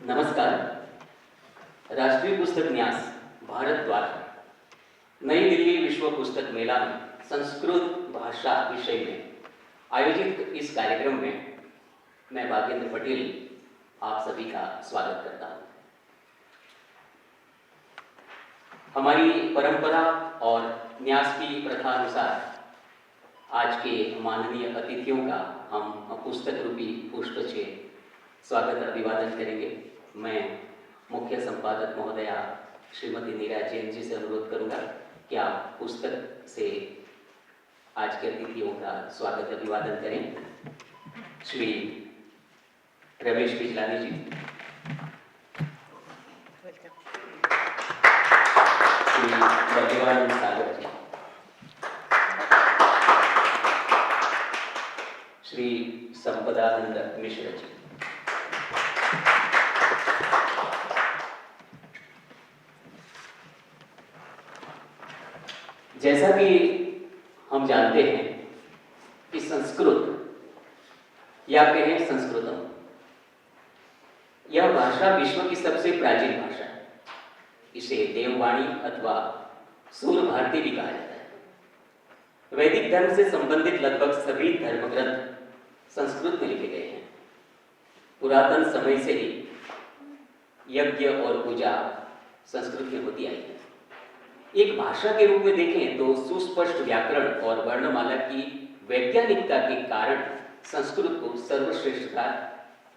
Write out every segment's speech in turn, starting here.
नमस्कार। राष्ट्रीय पुस्तक न्यास भारत द्वारा नई दिल्ली विश्व पुस्तक मेला में संस्कृत भाषा विषय में आयोजित इस कार्यक्रम में मैं भागेंद्र पटेल आप सभी का स्वागत करता हूं। हमारी परंपरा और न्यास की प्रथा अनुसार आज के माननीय अतिथियों का हम पुस्तक रूपी पुष्प से स्वागत अभिवादन करेंगे। मैं मुख्य संपादक महोदया श्रीमती नीरा जैन जी से अनुरोध करूंगा कि आप पुस्तक से आज के अतिथियों का स्वागत अभिवादन करें। श्री रमेश बिजलानी जी, श्री बल्देवानंद सागर जी, श्री संपदानंद मिश्र जी, जैसा कि हम जानते हैं कि संस्कृत या कहें संस्कृतम, यह भाषा विश्व की सबसे प्राचीन भाषा है। इसे देववाणी अथवा सूर भारती भी कहा जाता है। वैदिक धर्म से संबंधित लगभग सभी धर्मग्रंथ संस्कृत में लिखे गए हैं। पुरातन समय से ही यज्ञ और पूजा संस्कृत में होती आई है। एक भाषा के रूप में देखें तो सुस्पष्ट व्याकरण और वर्णमाला की वैज्ञानिकता के कारण संस्कृत को सर्वश्रेष्ठता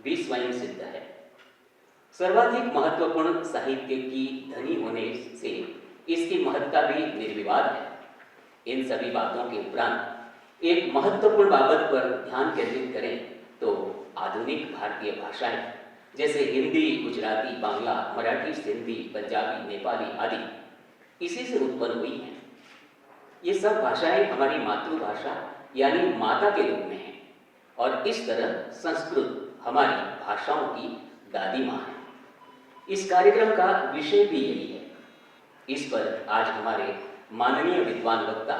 भी स्वयं सिद्ध है। सर्वाधिक महत्वपूर्ण साहित्य की धनी होने से इसकी महत्ता भी निर्विवाद है। इन सभी बातों के उपरांत एक महत्वपूर्ण बाबत पर ध्यान केंद्रित करें तो आधुनिक भारतीय भाषाएं जैसे हिंदी, गुजराती, बांग्ला, मराठी, सिंधी, पंजाबी, नेपाली आदि इसी से उत्पन्न हुई हैं। ये सब भाषाएं हमारी मातृभाषा यानी माता के रूप में हैं और इस तरह संस्कृत हमारी भाषाओं की दादी माँ है। इस कार्यक्रम का विषय भी यही है। इस पर आज हमारे माननीय विद्वान वक्ता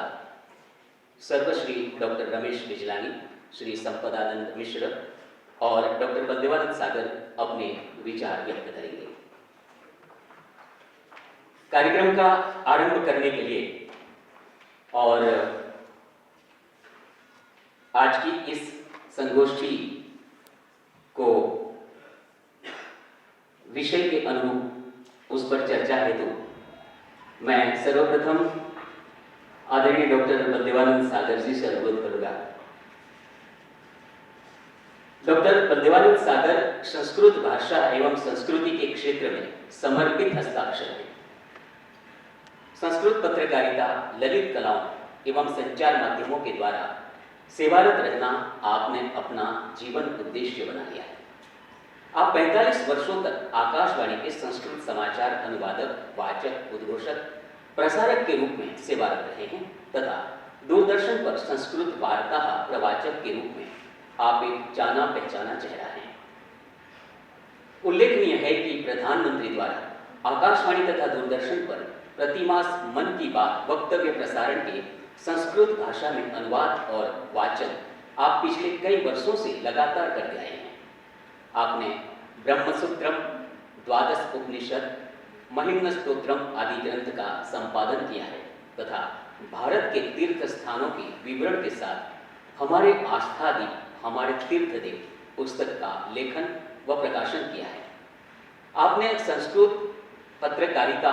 सर्वश्री डॉक्टर रमेश बिजलानी, श्री संपदानंद मिश्र और डॉक्टर बल्देवानंद सागर अपने विचार व्यक्त करेंगे। कार्यक्रम का आरंभ करने के लिए और आज की इस संगोष्ठी को विषय के अनुरूप उस पर चर्चा हेतु मैं सर्वप्रथम आदरणीय डॉक्टर बल्देवानंद सागर जी से अनुरोध करूंगा। डॉक्टर बल्देवानंद सागर संस्कृत भाषा एवं संस्कृति के क्षेत्र में समर्पित हस्ताक्षर है। संस्कृत पत्रकारिता, ललित कलाओं एवं संचार माध्यमों के द्वारा सेवारत रहना आपने अपना जीवन उद्देश्य बना लिया है। आप 45 वर्षों तक आकाशवाणी के संस्कृत समाचार अनुवादक, वाचक, उद्घोषक, प्रसारक के रूप में सेवारत रहे हैं तथा दूरदर्शन पर संस्कृत वार्ता प्रवाचक के रूप में आप एक जाना पहचाना चेहरा हैं। उल्लेखनीय है कि प्रधानमंत्री द्वारा आकाशवाणी तथा दूरदर्शन पर प्रतिमास मन की बात वक्तव्य प्रसारण के संस्कृत भाषा में अनुवाद और वाचन आप पिछले कई वर्षों से लगातार करते आए हैं। आपने ब्रह्मसूत्रम, द्वादश उपनिषद, महिम्न स्तोत्रम आदि ग्रंथ का संपादन किया है तथा भारत के तीर्थ स्थानों के विवरण के साथ हमारे आस्थादीप, हमारे तीर्थदेव पुस्तक का लेखन व प्रकाशन किया है। आपने संस्कृत पत्रकारिता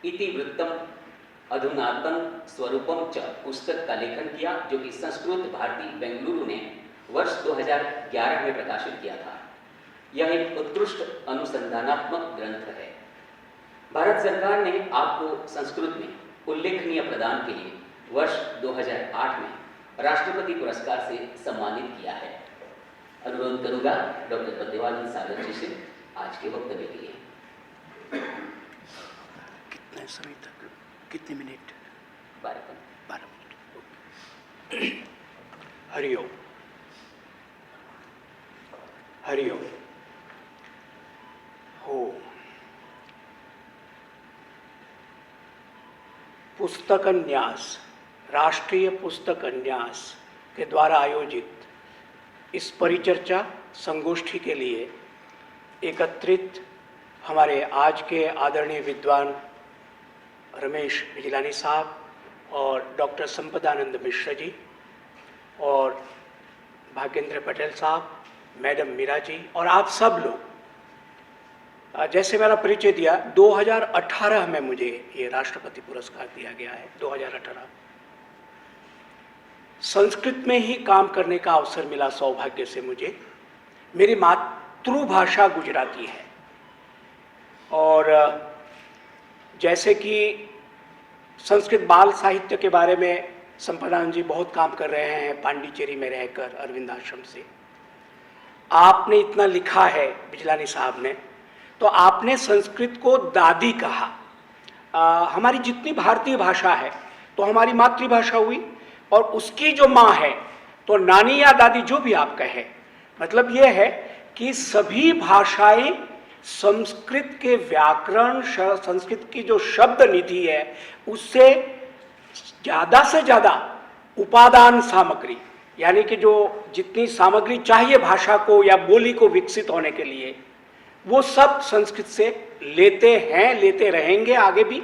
इतिवृत्तम अधुनातन स्वरूपम च पुस्तक का लेखन किया, जो कि संस्कृत भारती बेंगलुरु ने वर्ष 2011 में प्रकाशित किया था। यह एक उत्कृष्ट अनुसंधानात्मक ग्रंथ है। भारत सरकार ने आपको संस्कृत में उल्लेखनीय प्रदान के लिए वर्ष 2008 में राष्ट्रपति पुरस्कार से सम्मानित किया है। अनुरोध करूंगा डॉक्टर बल्देवानंद सागर जी से आज के वक्तव्य के लिए। कितने समय तक, कितने मिनट? 12 मिनट। हरिओम। हरिओम। हो पुस्तक न्यास, राष्ट्रीय पुस्तक न्यास के द्वारा आयोजित इस परिचर्चा संगोष्ठी के लिए एकत्रित हमारे आज के आदरणीय विद्वान रमेश बिजलानी साहब और डॉक्टर संपदानंद मिश्र जी और भाग्येंद्र पटेल साहब, मैडम मीरा जी और आप सब लोग, जैसे मेरा परिचय दिया, 2018 में मुझे ये राष्ट्रपति पुरस्कार दिया गया है। 2018 संस्कृत में ही काम करने का अवसर मिला सौभाग्य से मुझे। मेरी मातृभाषा गुजराती है और जैसे कि संस्कृत बाल साहित्य के बारे में संपदानंद जी बहुत काम कर रहे हैं पांडिचेरी में रहकर अरविंद आश्रम से। आपने इतना लिखा है बिजलानी साहब ने, तो आपने संस्कृत को दादी कहा। हमारी जितनी भारतीय भाषा है तो हमारी मातृभाषा हुई और उसकी जो माँ है तो नानी या दादी, जो भी आप कहें, मतलब यह है कि सभी भाषाएं संस्कृत के व्याकरण, संस्कृत की जो शब्द निधि है उससे ज़्यादा से ज़्यादा उपादान सामग्री, यानी कि जो जितनी सामग्री चाहिए भाषा को या बोली को विकसित होने के लिए, वो सब संस्कृत से लेते हैं, लेते रहेंगे आगे भी।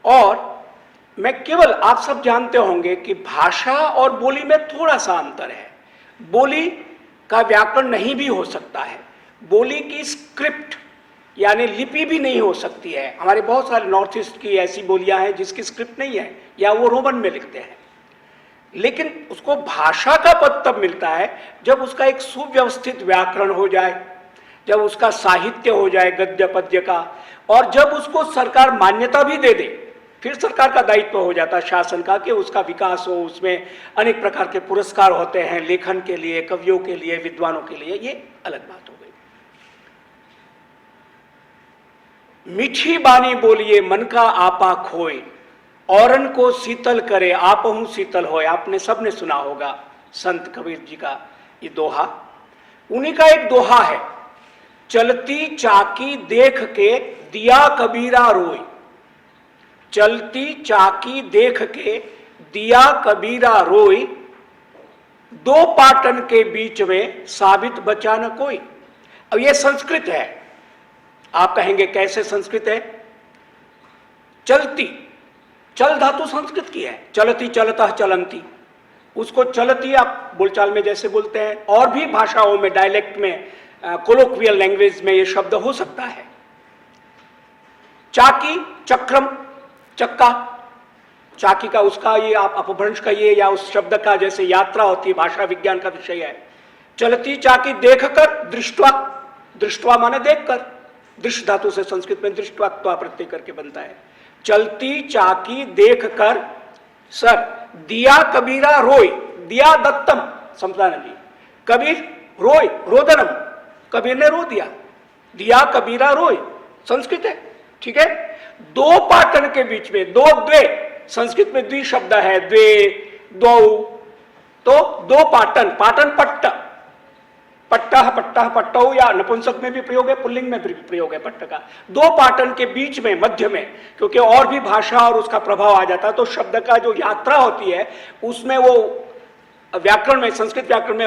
और मैं केवल, आप सब जानते होंगे कि भाषा और बोली में थोड़ा सा अंतर है। बोली का व्याकरण नहीं भी हो सकता है, बोली की स्क्रिप्ट यानी लिपि भी नहीं हो सकती है। हमारे बहुत सारे नॉर्थ ईस्ट की ऐसी बोलियां हैं जिसकी स्क्रिप्ट नहीं है या वो रोमन में लिखते हैं, लेकिन उसको भाषा का पद तब मिलता है जब उसका एक सुव्यवस्थित व्याकरण हो जाए, जब उसका साहित्य हो जाए गद्य पद्य का, और जब उसको सरकार मान्यता भी दे दे। फिर सरकार का दायित्व हो जाता है शासन का कि उसका विकास हो, उसमें अनेक प्रकार के पुरस्कार होते हैं लेखन के लिए, कवियों के लिए, विद्वानों के लिए, ये अलग बात हो गई। मीठी बानी बोलिए मन का आपा खोए, औरन को शीतल करे आपहु शीतल होए। आपने सबने सुना होगा संत कबीर जी का ये दोहा। उन्हीं का एक दोहा है, चलती चाकी देख के दिया कबीरा रोए। चलती चाकी देख के दिया कबीरा रोई, दो पाटन के बीच में साबित बचा न कोई। अब ये संस्कृत है। आप कहेंगे कैसे संस्कृत है? चलती, चल धातु संस्कृत की है, चलती चलता चलंती, उसको चलती आप बोलचाल में जैसे बोलते हैं, और भी भाषाओं में, डायलेक्ट में, कोलोक्वियल लैंग्वेज में ये शब्द हो सकता है। चाकी, चक्रम, चक्का, चाकी का उसका ये आप अपभ्रंश कहिए या उस शब्द का जैसे यात्रा होती है, भाषा विज्ञान का विषय है। चलती चाकी देखकर, दृष्टवा, दृष्टवा माने देखकर, दृश्य धातु से संस्कृत में दृष्टवा प्रत्यय करके बनता है। चलती चाकी देखकर सर दिया कबीरा रोय, दिया दत्तम संपदानंद जी, कबीर रोय, रोदनम, कबीर ने रो दिया, दिया कबीरा रोय, संस्कृत है, ठीक है। दो पाटन के बीच में, दो द्वे, संस्कृत में द्वि शब्द है, द्वे, दो, तो दो पाटन, पाटन पट्ट, पट्टा पट्टा पट्टौ, या नपुंसक में भी प्रयोग है, पुल्लिंग में भी प्रयोग है पट्ट का। दो पाटन के बीच में, मध्य में, क्योंकि और भी भाषा और उसका प्रभाव आ जाता है, तो शब्द का जो यात्रा होती है उसमें वो व्याकरण में, संस्कृत व्याकरण में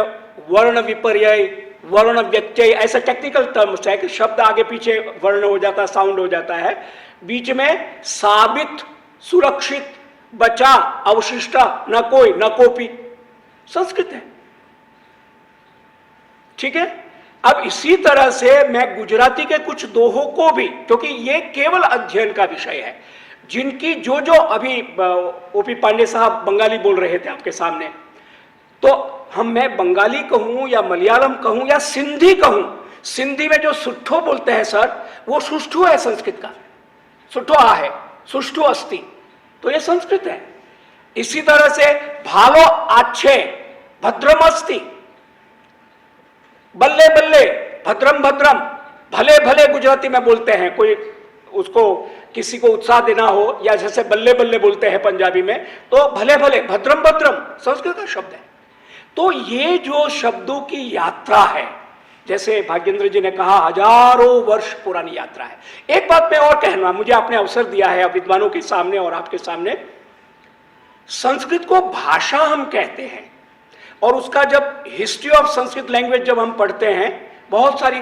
वर्ण विपर्यय, वर्ण व्यत्यय, ऐसा टेक्निकल टर्म्स है कि शब्द आगे पीछे वर्ण हो जाता है, साउंड हो जाता है, बीच में साबित, सुरक्षित, बचा, अवशिष्टा, न कोई, न कोपी, संस्कृत है, ठीक है। अब इसी तरह से मैं गुजराती के कुछ दोहों को भी, क्योंकि ये केवल अध्ययन का विषय है, जिनकी जो जो अभी ओपी पांडे साहब बंगाली बोल रहे थे आपके सामने, तो मैं बंगाली कहूं या मलयालम कहूं या सिंधी कहूं, सिंधी में जो सुट्ठो बोलते हैं सर, वो सुष्ठु है संस्कृत का, सुट्ठो आ है, सुष्ठु अस्ति, तो ये संस्कृत है। इसी तरह से भालो आच्छे, भद्रम अस्ति, बल्ले बल्ले, भद्रम भद्रम, भले भले गुजराती में बोलते हैं, कोई उसको किसी को उत्साह देना हो, या जैसे बल्ले बल्ले बोलते हैं पंजाबी में, तो भले भले, भद्रम भद्रम संस्कृत का शब्द है। तो ये जो शब्दों की यात्रा है, जैसे भाग्येंद्र जी ने कहा, हजारों वर्ष पुरानी यात्रा है। एक बात मैं और कहना, मुझे आपने अवसर दिया है विद्वानों के सामने और आपके सामने, संस्कृत को भाषा हम कहते हैं, और उसका जब हिस्ट्री ऑफ संस्कृत लैंग्वेज जब हम पढ़ते हैं, बहुत सारी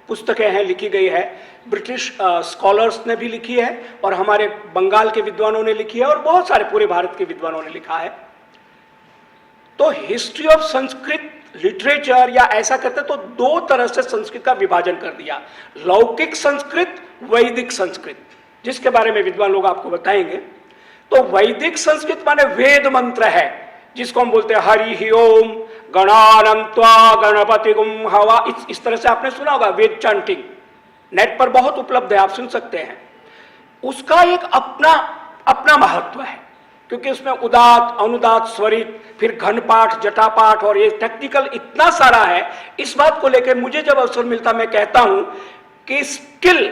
पुस्तकें हैं, लिखी गई है, ब्रिटिश स्कॉलर्स ने भी लिखी है और हमारे बंगाल के विद्वानों ने लिखी है और बहुत सारे पूरे भारत के विद्वानों ने लिखा है। तो हिस्ट्री ऑफ संस्कृत लिटरेचर या ऐसा करते तो दो तरह से संस्कृत का विभाजन कर दिया, लौकिक संस्कृत, वैदिक संस्कृत, जिसके बारे में विद्वान लोग आपको बताएंगे। तो वैदिक संस्कृत माने वेद मंत्र है, जिसको हम बोलते हैं हरि ही ओम गणानंत्वा गणपति गुम हवा, इस तरह से आपने सुना होगा, वेद चांटिंग नेट पर बहुत उपलब्ध है, आप सुन सकते हैं। उसका एक अपना अपना महत्व है, क्योंकि उसमें उदात अनुदात स्वरित, फिर घन पाठ, जटा पाठ और ये टेक्निकल इतना सारा है। इस बात को लेकर मुझे जब अवसर मिलता मैं कहता हूं कि still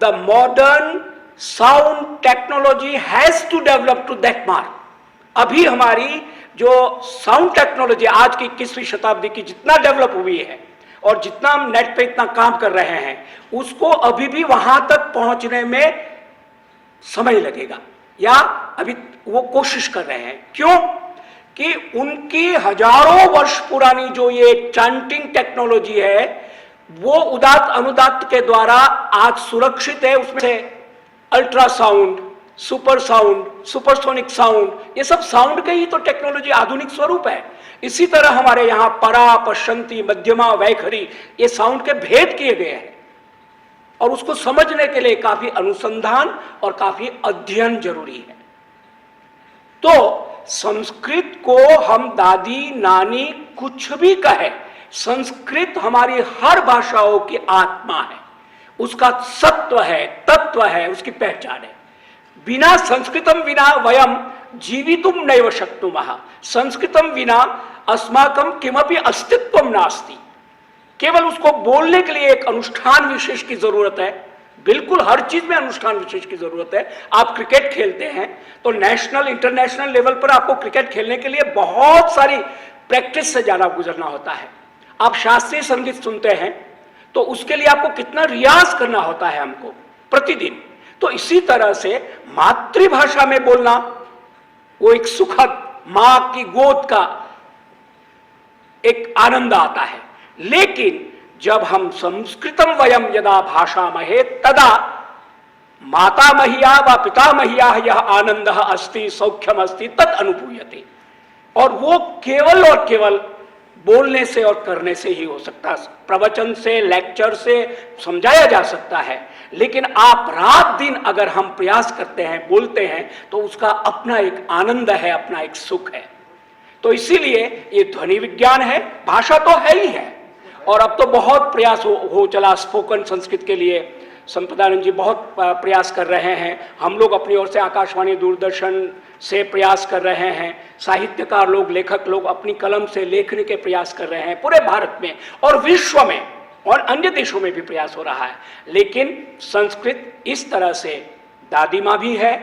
the modern sound technology has to develop to that mark. अभी हमारी जो साउंड टेक्नोलॉजी आज की 21वीं शताब्दी की जितना डेवलप हुई है और जितना हम नेट पे इतना काम कर रहे हैं, उसको अभी भी वहां तक पहुंचने में समय लगेगा, या अभी वो कोशिश कर रहे हैं। क्यों? कि उनकी हजारों वर्ष पुरानी जो ये चांटिंग टेक्नोलॉजी है, वो उदात अनुदात के द्वारा आज सुरक्षित है। उसमें से ultrasound, super sound, supersonic sound, ये सब साउंड के ही तो टेक्नोलॉजी आधुनिक स्वरूप है। इसी तरह हमारे यहां परा, पश्चंती, मध्यमा, वैखरी, ये साउंड के भेद किए गए हैं और उसको समझने के लिए काफी अनुसंधान और काफी अध्ययन जरूरी है। तो संस्कृत को हम दादी नानी कुछ भी कहे, संस्कृत हमारी हर भाषाओं की आत्मा है, उसका सत्व है, तत्व है, उसकी पहचान है। बिना संस्कृतम विना वयम जीवितुम नैव शक्नुमः, संस्कृतम विना अस्माकं किमपि अस्तित्वम नास्ति। केवल उसको बोलने के लिए एक अनुष्ठान विशेष की जरूरत है, बिल्कुल हर चीज में अनुष्ठान विशेष की जरूरत है। आप क्रिकेट खेलते हैं तो नेशनल इंटरनेशनल लेवल पर आपको क्रिकेट खेलने के लिए बहुत सारी प्रैक्टिस से जाना गुजरना होता है। आप शास्त्रीय संगीत सुनते हैं तो उसके लिए आपको कितना रियाज करना होता है हमको प्रतिदिन। तो इसी तरह से मातृभाषा में बोलना वो एक सुखद, मां की गोद का एक आनंद आता है। लेकिन जब हम संस्कृतम वयम यदा भाषामहे तदा माता महिया व पिता महिया यह आनंद अस्ति सौख्यम अस्ति तत् अनुभूयते। और वो केवल और केवल बोलने से और करने से ही हो सकता है। प्रवचन से, लेक्चर से समझाया जा सकता है, लेकिन आप रात दिन अगर हम प्रयास करते हैं, बोलते हैं, तो उसका अपना एक आनंद है, अपना एक सुख है। तो इसीलिए ये ध्वनि विज्ञान है, भाषा तो है ही है। और अब तो बहुत प्रयास हो चला स्पोकन संस्कृत के लिए। संपदानंद जी बहुत प्रयास कर रहे हैं, हम लोग अपनी ओर से आकाशवाणी दूरदर्शन से प्रयास कर रहे हैं, साहित्यकार लोग, लेखक लोग अपनी कलम से लेखने के प्रयास कर रहे हैं पूरे भारत में और विश्व में और अन्य देशों में भी प्रयास हो रहा है। लेकिन संस्कृत इस तरह से दादी माँ भी है,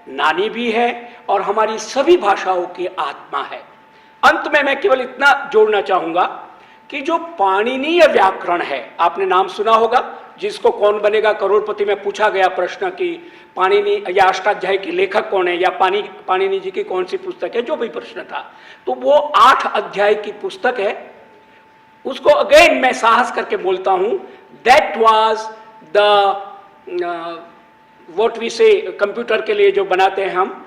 नानी भी है और हमारी सभी भाषाओं की आत्मा है। अंत में मैं केवल इतना जोड़ना चाहूंगा कि जो पाणिनीय व्याकरण है, आपने नाम सुना होगा, जिसको कौन बनेगा करोड़पति में पूछा गया प्रश्न कि पाणिनि या अष्टाध्यायी की लेखक कौन है या पाणिनि जी की कौन सी पुस्तक है, जो भी प्रश्न था, तो वो 8 अध्याय की पुस्तक है। उसको अगेन मैं साहस करके बोलता हूं, that was the what we say computer के लिए जो बनाते हैं हम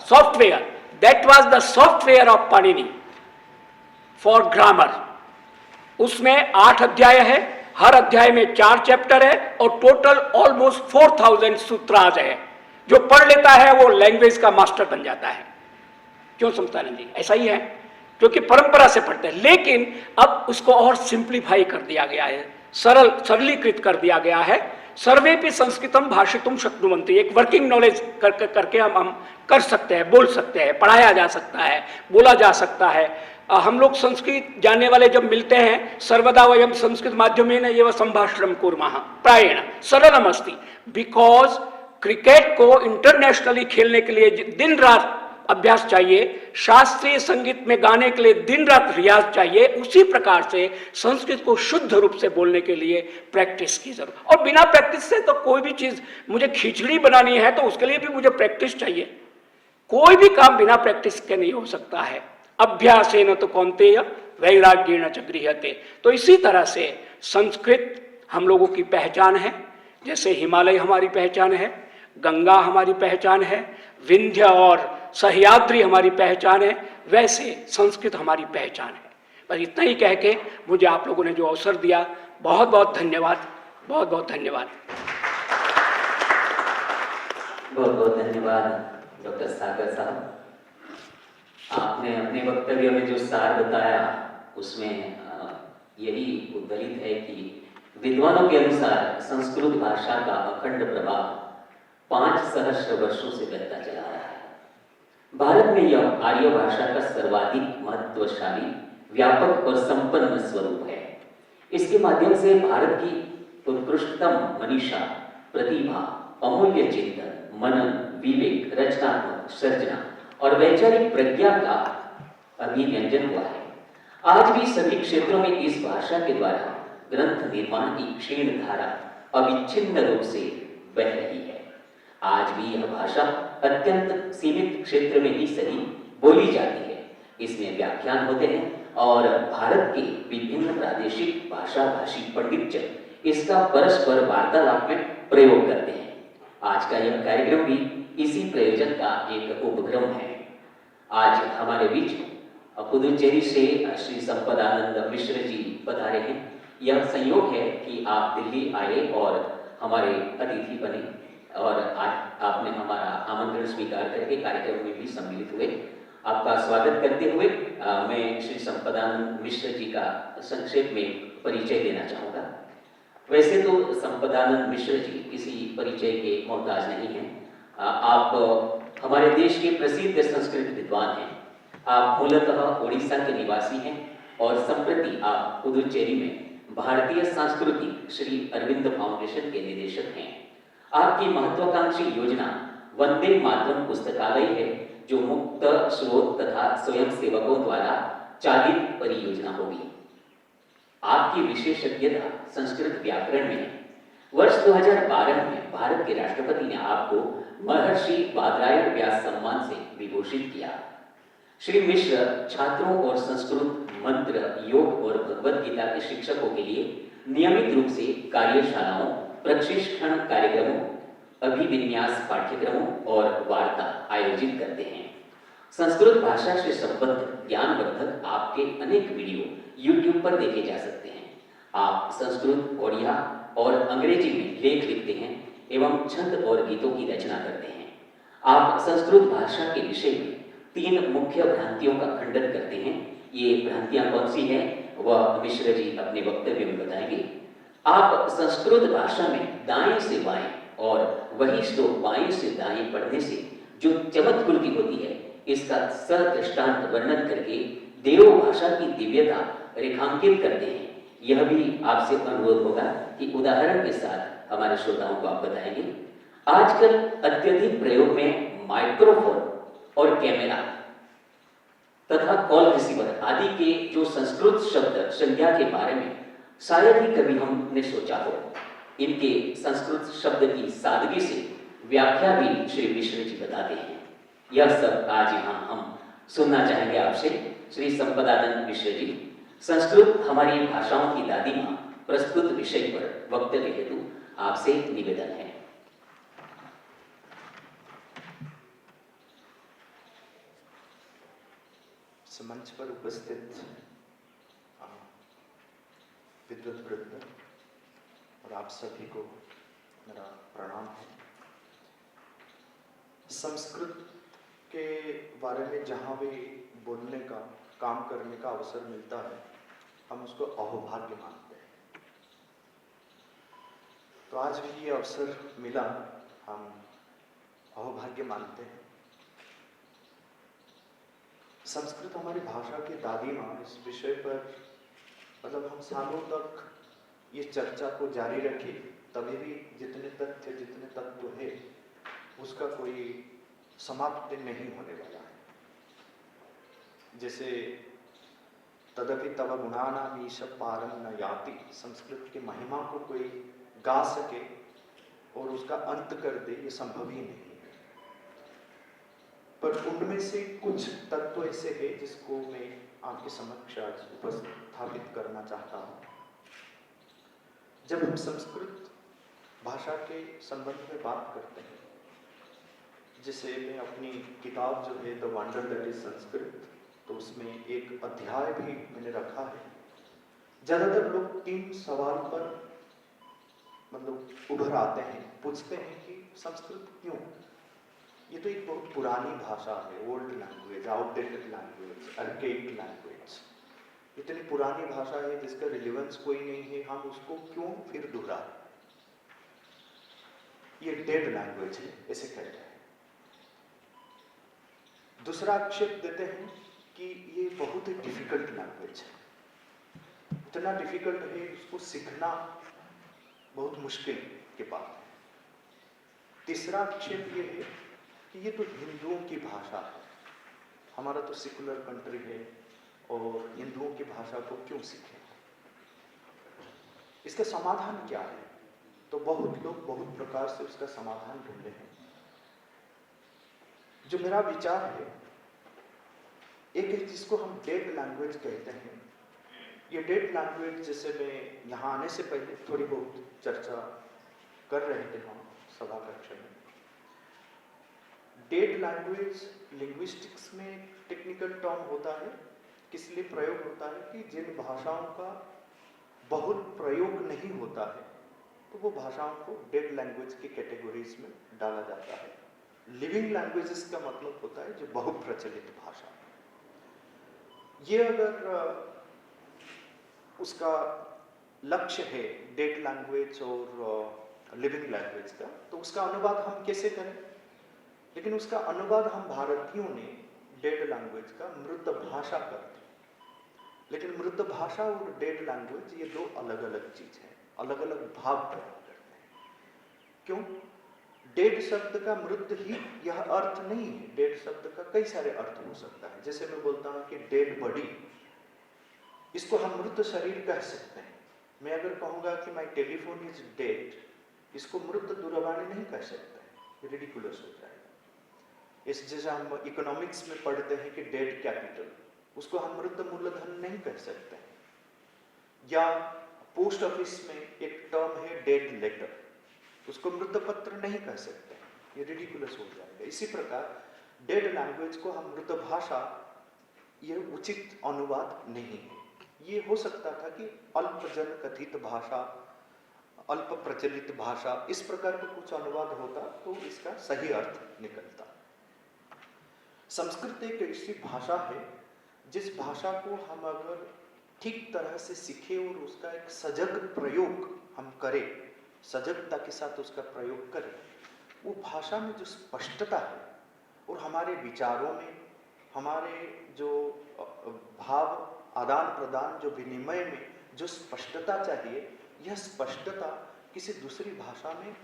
software, that was the software of Panini for grammar. उसमें 8 अध्याय है, हर अध्याय में 4 चैप्टर है और टोटल ऑलमोस्ट 4000 सूत्राज है। जो पढ़ लेता है वो लैंग्वेज का मास्टर बन जाता है। क्यों संपदानंद जी? ऐसा ही है, क्योंकि परंपरा से पढ़ते हैं। लेकिन अब उसको और सिंप्लीफाई कर दिया गया है, सरलीकृत कर दिया गया है। सर्वेपि संस्कृतम भाषितुम शक्नुवन्ति, एक वर्किंग नॉलेज करके हम कर सकते हैं, बोल सकते हैं, पढ़ाया जा सकता है, बोला जा सकता है। हम लोग संस्कृत जानने वाले जब मिलते हैं, सर्वदा वयम संस्कृत माध्यमेन एव संभाषणं कुर्मः प्रायेण सरलम अस्ति। बिकॉज क्रिकेट को इंटरनेशनली खेलने के लिए दिन रात अभ्यास चाहिए, शास्त्रीय संगीत में गाने के लिए दिन रात रियाज चाहिए, उसी प्रकार से संस्कृत को शुद्ध रूप से बोलने के लिए प्रैक्टिस की जरूरत। और बिना प्रैक्टिस से तो कोई भी चीज, मुझे खिचड़ी बनानी है तो उसके लिए भी मुझे प्रैक्टिस चाहिए। कोई भी काम बिना प्रैक्टिस के नहीं हो सकता है। अभ्यासेन तो कौन्तेय वैराग्येण च गृह्यते। तो इसी तरह से संस्कृत हम लोगों की पहचान है। जैसे हिमालय हमारी पहचान है, गंगा हमारी पहचान है, विंध्य और सह्याद्री हमारी पहचान है, वैसे संस्कृत हमारी पहचान है। बस इतना ही कह के मुझे आप लोगों ने जो अवसर दिया, बहुत बहुत धन्यवाद, बहुत बहुत धन्यवाद। बहुत बहुत धन्यवाद डॉक्टर सागर साहब। आपने अपने वक्तव्य में जो सार बताया उसमें यही उद्धृत है कि विद्वानों के अनुसार संस्कृत भाषा का अखंड प्रभाव 5 सहस्र वर्षों से बहता चला रहा है। भारत में यह आर्य भाषा का सर्वाधिक महत्वशाली, व्यापक और संपन्न स्वरूप है। इसके माध्यम से भारत की उत्कृष्टतम मनीषा, प्रतिभा, अमूल्य चिंतन, मनन, विवेक, रचनात्मक सर्जना और वैचारिक प्रज्ञा का अभिव्यंजन हुआ है। आज भी सभी क्षेत्रों में इस भाषा के द्वारा ग्रंथ निर्माण की क्षीण धारा अविच्छिन्न रूप से बह रही है। आज भी यह भाषा अत्यंत सीमित क्षेत्र में ही सही बोली जाती है। इसमें व्याख्यान होते हैं और भारत के विभिन्न प्रादेशिक भाषा भाषी पंडित जन इसका परस्पर वार्तालाप में प्रयोग करते हैं। आज का यह कार्यक्रम भी इसी प्रयोजन का एक उपक्रम है। आज हमारे बीच पुदुचेरी से श्री संपदानंद मिश्र जी पधारे हैं। यह संयोग है कि आप दिल्ली आए और हमारे अतिथि बने और आज आपने हमारा आमंत्रण स्वीकार करके कार्यक्रम में भी सम्मिलित हुए। आपका स्वागत करते हुए मैं श्री संपदानंद मिश्र जी का संक्षेप में परिचय देना चाहूँगा। वैसे तो संपदानंद मिश्र जी किसी परिचय के मोहताज नहीं हैं। आप हमारे देश के प्रसिद्ध संस्कृत विद्वान हैं। आप मूलतः उड़ीसा के निवासी हैं और संप्रति आप पुदुचेरी में भारतीय सांस्कृतिक श्री अरविंद फाउंडेशन के निदेशक हैं। आपकी महत्वाकांक्षी योजना वंदे मातरम पुस्तकालय है, जो मुक्त स्रोत तथा स्वयं सेवकों द्वारा चालित परियोजना होगी। आपकी विशेषज्ञता संस्कृत व्याकरण में है। वर्ष 2012 में भारत के राष्ट्रपति ने आपको महर्षि बादरायण व्यास सम्मान से विभूषित किया। श्री मिश्र छात्रों और संस्कृत मंत्र, योग और भगवत गीता के शिक्षकों के लिए नियमित रूप से कार्यशालाओं, प्रशिक्षण कार्यक्रमों, अभिविन्यास पाठ्यक्रमों और वार्ता आयोजित करते हैं। संस्कृत भाषा से संबद्ध ज्ञानवर्धक आपके अनेक वीडियो YouTube पर देखे जा सकते हैं। आप संस्कृत, ओडिया और अंग्रेजी में लेख लिखते हैं एवं छंद और गीतों की रचना करते हैं। आप संस्कृत भाषा के विषय में 3 मुख्य भ्रांतियों का खंडन करते हैं। ये भ्रांतियां कौन सी हैं वह मिश्र जी अपने वक्तव्य में बताएंगे। आप संस्कृत भाषा में दाएं से बाएं और वही श्लोक बाएं से दाएं पढ़ने से जो चमत्कृति होती है, इसका सदृष्टांत वर्णन करके देव भाषा की दिव्यता रेखांकित करते हैं। यह भी आपसे अनुरोध होगा कि उदाहरण के साथ हमारे श्रोताओं को आप बताएंगे। आजकल अत्यधिक प्रयोग में माइक्रोफोन और कैमरा तथा कॉल रिसीवर आदि के जो संस्कृत शब्द संज्ञा के बारे में शायद ही कभी हमने सोचा हो। इनके संस्कृत शब्द की सादगी से व्याख्या भी श्री मिश्र जी बताते हैं। यह सब आज यहाँ हम सुनना चाहेंगे आपसे। श्री संपदानंद मिश्र जी, संस्कृत हमारी भाषाओं की दादी माँ प्रस्तुत विषय पर वक्तव्य हेतु आपसे निवेदन है। मंच पर उपस्थित विद्वत वृंद और आप सभी को मेरा प्रणाम है। संस्कृत के बारे में जहाँ भी बोलने का, काम करने का अवसर मिलता है, हम उसको अहोभाग्य मानते हैं। तो आज भी ये अवसर मिला, हम अहोभाग्य मानते हैं। संस्कृत हमारी भाषा की दादी माँ, इस विषय पर मतलब हम सालों तक ये चर्चा को जारी रखे, तभी भी जितने तथ्य, जितने तत्व है, उसका कोई समाप्ति नहीं होने वाला है। जैसे तदपि तव गुणानाम ईश पारम न याति, संस्कृत की महिमा को कोई गा सके और उसका अंत कर दे, ये संभव ही नहीं है। पर उनमें से कुछ तत्व ऐसे हैं जिसको मैं आपके समक्ष आज उपस्थापित करना चाहता हूँ। जब हम संस्कृत भाषा के संबंध में बात करते हैं, जैसे मैं अपनी किताब जो है the wonder that is Sanskrit, तो उसमें एक अध्याय भी मैंने रखा है। ज़्यादातर लोग 3 सवाल पर मतलब उभर आते हैं, पूछते हैं कि संस्कृत क्यों? ये तो एक बहुत पुरानी भाषा है, old language, outdated language, archaic language. इतनी पुरानी भाषा है जिसका रिलेवेंस कोई नहीं है, हम उसको क्यों फिर दोहराएं? ये डेड लैंग्वेज है, ऐसे कहते हैं। दूसरा आक्षेप देते हैं कि ये बहुत ही डिफिकल्ट लैंग्वेज है, इतना डिफिकल्ट है उसको सीखना बहुत मुश्किल के बात है। तीसरा आक्षेप ये है कि ये तो हिंदुओं की भाषा है, हमारा तो सेकुलर कंट्री है और हिंदुओं की भाषा को क्यों सीखें? इसका समाधान क्या है? तो बहुत लोग बहुत प्रकार से उसका समाधान ढूंढे हैं। जो मेरा विचार है, एक है जिसको हम डेड लैंग्वेज कहते हैं। ये डेड लैंग्वेज, जैसे मैं यहाँ आने से पहले थोड़ी बहुत चर्चा कर रहे थे हम सभा कक्ष में। डेड लैंग्वेज लिंग्विस्टिक्स में टेक्निकल टर्म होता है, किस लिए प्रयोग होता है कि जिन भाषाओं का बहुत प्रयोग नहीं होता है तो वो भाषाओं को डेड लैंग्वेज की कैटेगरीज में डाला जाता है। लिविंग लैंग्वेजेस का मतलब होता है जो बहु प्रचलित भाषा। ये अगर उसका लक्ष्य है डेड लैंग्वेज और लिविंग लैंग्वेज का, तो उसका अनुवाद हम कैसे करें? लेकिन उसका अनुवाद हम भारतीयों ने डेड लैंग्वेज का मृत भाषा करते हैं। लेकिन मृत भाषा और डेड लैंग्वेज ये 2 अलग अलग चीज है, अलग अलग भाव पैदा करते हैं। क्यों? डेड शब्द का मृत ही यह अर्थ नहीं है, डेड शब्द का कई सारे अर्थ हो सकता है। जैसे मैं बोलता हूँ कि डेड बॉडी, इसको हम मृत शरीर कह सकते हैं। मैं अगर कहूँगा कि माई टेलीफोन इज डेड, इसको मृत दूरवाणी नहीं कह सकते, रिडिकुलस हो जाएगा। इस जैसे हम इकोनॉमिक्स में पढ़ते हैं कि डेड कैपिटल, उसको हम मृत मूलधन नहीं कह सकते। या पोस्ट ऑफिस में एक टर्म है डेड लेटर, उसको मृत पत्र नहीं कह सकते, ये रिडिकुलस हो जाएगा। इसी प्रकार डेड लैंग्वेज को हम मृत भाषा, ये उचित अनुवाद नहीं है। ये हो सकता था कि अल्पजन कथित भाषा, अल्प प्रचलित भाषा, इस प्रकार का कुछ अनुवाद होता तो इसका सही अर्थ निकलता। संस्कृत एक ऐसी भाषा है जिस भाषा को हम अगर ठीक तरह से सीखें और उसका एक सजग प्रयोग हम करें, सजगता के साथ उसका प्रयोग करें, वो भाषा में जो स्पष्टता है और हमारे विचारों में, हमारे जो भाव आदान प्रदान, जो विनिमय में जो स्पष्टता चाहिए, यह स्पष्टता किसी दूसरी भाषा में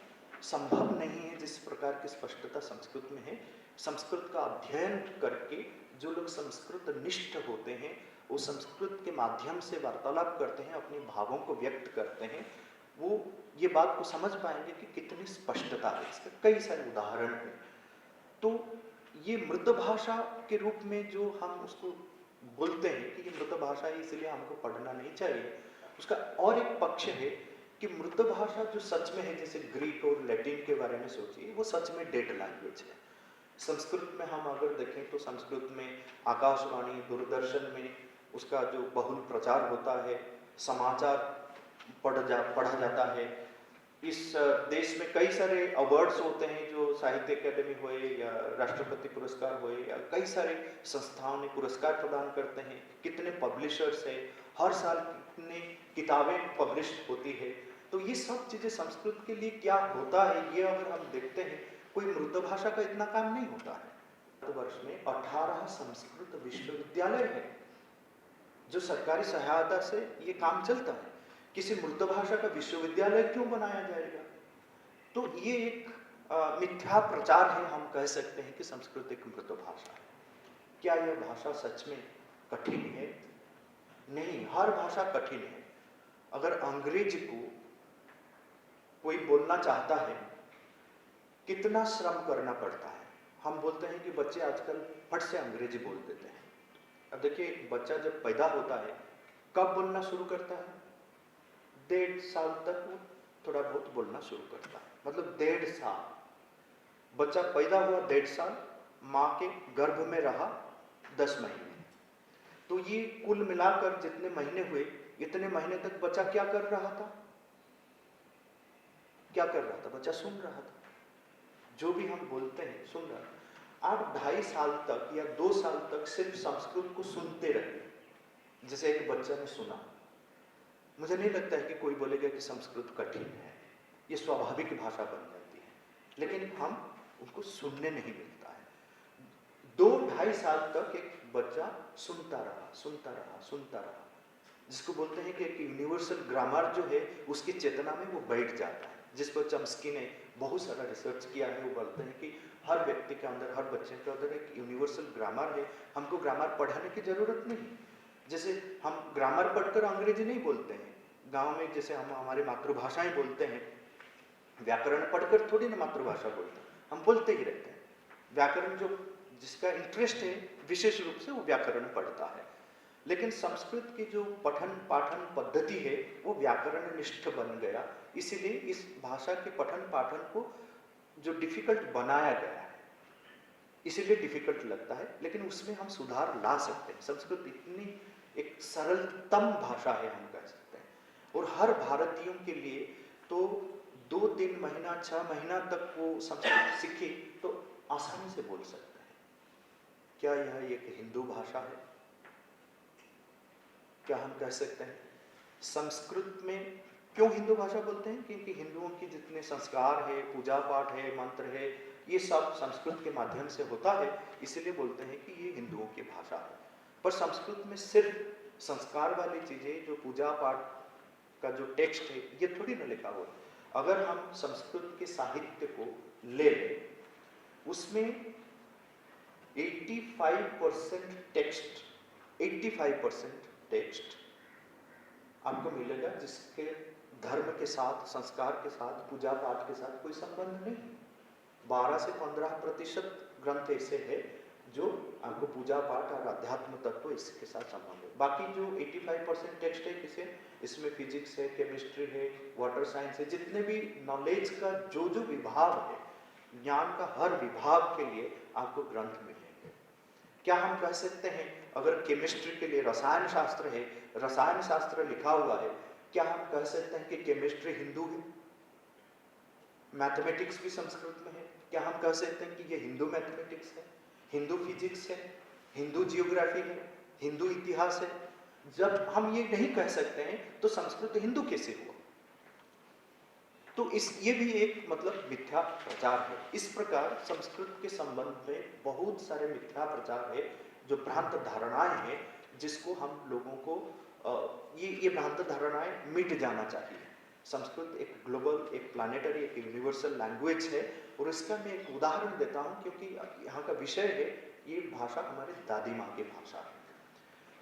संभव नहीं है जिस प्रकार की स्पष्टता संस्कृत में है। संस्कृत का अध्ययन करके जो लोग संस्कृत निष्ठ होते हैं, वो संस्कृत के माध्यम से वार्तालाप करते हैं, अपने भावों को व्यक्त करते हैं, वो ये बात को समझ पाएंगे कि कितनी स्पष्टता है। इसके कई सारे उदाहरण हैं। तो ये मृत भाषा के रूप में जो हम उसको बोलते हैं कि ये मृत भाषा है इसलिए हमको पढ़ना नहीं चाहिए, उसका और एक पक्ष है कि मृत भाषा जो सच में है, जैसे ग्रीक और लैटिन के बारे में सोचिए, वो सच में डेड लैंग्वेज है। संस्कृत में हम अगर देखें तो संस्कृत में आकाशवाणी, दूरदर्शन में उसका जो बहुल प्रचार होता है, समाचार पढ़ा जाता है। इस देश में कई सारे अवार्ड्स होते हैं, जो साहित्य अकेडमी होए या राष्ट्रपति पुरस्कार होए या कई सारे संस्थाओं ने पुरस्कार प्रदान करते हैं। कितने पब्लिशर्स हैं, हर साल कितने किताबें पब्लिश होती है। तो ये सब चीज़ें संस्कृत के लिए क्या होता है, ये अगर हम देखते हैं, कोई मृत भाषा का इतना काम नहीं होता है। वर्ष में 18 संस्कृत विश्वविद्यालय है जो सरकारी सहायता से ये काम चलता है। किसी मृत भाषा का विश्वविद्यालय क्यों बनाया जाएगा? तो ये एक मिथ्या प्रचार है, हम कह सकते हैं कि संस्कृत एक मृत भाषा है। क्या यह भाषा सच में कठिन है? नहीं, हर भाषा कठिन है। अगर अंग्रेजी को कोई बोलना चाहता है, कितना श्रम करना पड़ता है। हम बोलते हैं कि बच्चे आजकल फट से अंग्रेजी बोल देते हैं। अब देखिए, एक बच्चा जब पैदा होता है, कब बोलना शुरू करता है? 1.5 साल तक वो थोड़ा बहुत बोलना शुरू करता है। मतलब 1.5 साल बच्चा पैदा हुआ, 1.5 साल माँ के गर्भ में रहा 10 महीने। तो ये कुल मिलाकर जितने महीने हुए, इतने महीने तक बच्चा क्या कर रहा था? क्या कर रहा था? बच्चा सुन रहा था। जो भी हम बोलते हैं सुन रहा था। आप 2.5 साल तक या 2 साल तक सिर्फ संस्कृत को सुनते रहे, जैसे एक बच्चा ने सुना। मुझे नहीं लगता है कि कोई बोलेगा कि संस्कृत कठिन है, ये स्वाभाविक भाषा बन जाती है, लेकिन हम उनको सुनने नहीं मिलता है। 2-2.5 साल तक एक बच्चा सुनता रहा, सुनता रहा, सुनता रहा, जिसको बोलते हैं कि एक यूनिवर्सल ग्रामर जो है उसकी चेतना में वो बैठ जाता है। जिस पर चम्स्की ने बहुत सारा रिसर्च किया है, वो बोलते हैं कि हर व्यक्ति के अंदर, हर बच्चे के अंदर एक यूनिवर्सल ग्रामर है। हमको ग्रामर पढ़ाने की जरूरत नहीं। जैसे हम ग्रामर पढ़कर अंग्रेजी नहीं बोलते हैं, गांव में जैसे हम हमारी मातृभाषाएं बोलते हैं, व्याकरण पढ़कर थोड़ी ना मातृभाषा बोलते हैं, हम बोलते ही रहते हैं। व्याकरण जो जिसका इंटरेस्ट है विशेष रूप से वो व्याकरण पढ़ता है। लेकिन संस्कृत की जो पठन पाठन पद्धति है वो व्याकरण निष्ठ बन गया, इसीलिए इस भाषा के पठन पाठन को जो डिफिकल्ट बनाया गया है, इसीलिए डिफिकल्ट लगता है। लेकिन उसमें हम सुधार ला सकते हैं। संस्कृत इतनी एक सरलतम भाषा है, हम कह सकते हैं। और हर भारतीयों के लिए तो 2-3 महीना 6 महीना तक वो संस्कृत सीखे तो आसानी से बोल सकते हैं। क्या यह एक हिंदू भाषा है? क्या हम कह सकते हैं? संस्कृत में क्यों हिंदू भाषा बोलते हैं? क्योंकि हिंदुओं की जितने संस्कार है, पूजा पाठ है, मंत्र है, ये सब संस्कृत के माध्यम से होता है, इसलिए बोलते हैं कि ये हिंदुओं की भाषा है। पर संस्कृत में सिर्फ संस्कार वाली चीजें, जो पूजा पाठ का जो टेक्स्ट है, ये थोड़ी ना लिखा हुआ है। अगर हम संस्कृत के साहित्य को ले लें, उसमें 85% टेक्स्ट, 85% टेक्स्ट आपको मिलेगा जिसके धर्म के साथ, संस्कार के साथ, पूजा पाठ के साथ कोई संबंध नहीं। 12 से 15% ग्रंथ ऐसे है जो आपको पूजा पाठ और अध्यात्म तत्व इसके साथ संबंध है। बाकी जो 85% टेक्स्ट है किसे, इसमें फिजिक्स है, केमिस्ट्री है, वाटर साइंस है, जितने भी नॉलेज का जो जो विभाग है, ज्ञान का हर विभाग के लिए आपको ग्रंथ मिलेंगे। क्या हम कह सकते हैं अगर केमिस्ट्री के लिए रसायन शास्त्र है, रसायन शास्त्र लिखा हुआ है, क्या हम कह सकते हैं कि केमिस्ट्री हिंदू है? मैथमेटिक्स भी संस्कृत में है, क्या हम कह सकते हैं कि ये हिंदू मैथमेटिक्स है, हिंदू फिजिक्स है, हिंदू जियोग्राफी है, हिंदू इतिहास है? जब हम ये नहीं कह सकते हैं तो संस्कृत हिंदू कैसे हुआ? तो ये भी एक मतलब मिथ्या प्रचार है। इस प्रकार संस्कृत के संबंध में बहुत सारे मिथ्या प्रचार है, जो भ्रांत धारणाएं हैं, जिसको हम लोगों को ये भ्रांत धारणाएं मिट जाना चाहिए। संस्कृत एक ग्लोबल, एक प्लानिटरी, एक यूनिवर्सल लैंग्वेज है। और इसका मैं एक उदाहरण देता हूँ, क्योंकि यहाँ का विषय है, ये भाषा हमारी दादी माँ की भाषा है।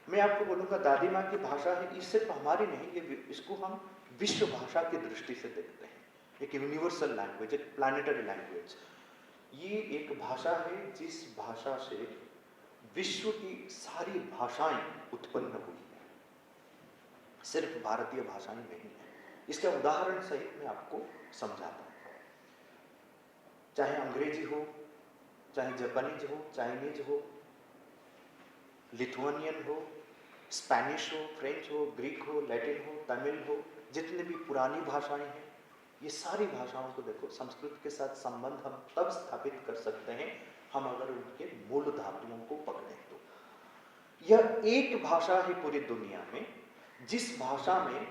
मैं आपको बोलूँगा दादी माँ की भाषा है, ये सिर्फ हमारी नहीं, इसको हम विश्व भाषा की दृष्टि से देखते हैं। एक यूनिवर्सल लैंग्वेज, एक प्लानिटरी लैंग्वेज। ये एक भाषा है जिस भाषा से विश्व की सारी भाषाएं उत्पन्न हुई, सिर्फ भारतीय भाषाएं नहीं है। इसका उदाहरण सहित मैं आपको समझाता हूँ। चाहे अंग्रेजी हो, चाहे जापानीज हो, चाइनीज हो, लिथुआनियन हो, स्पेनिश हो, फ्रेंच हो, ग्रीक हो, लैटिन हो, तमिल हो, जितने भी पुरानी भाषाएं हैं, ये सारी भाषाओं को देखो, संस्कृत के साथ संबंध हम तब स्थापित कर सकते हैं हम अगर उनके मूल धातुओं को पकड़ें तो। यह एक भाषा है पूरी दुनिया में जिस भाषा में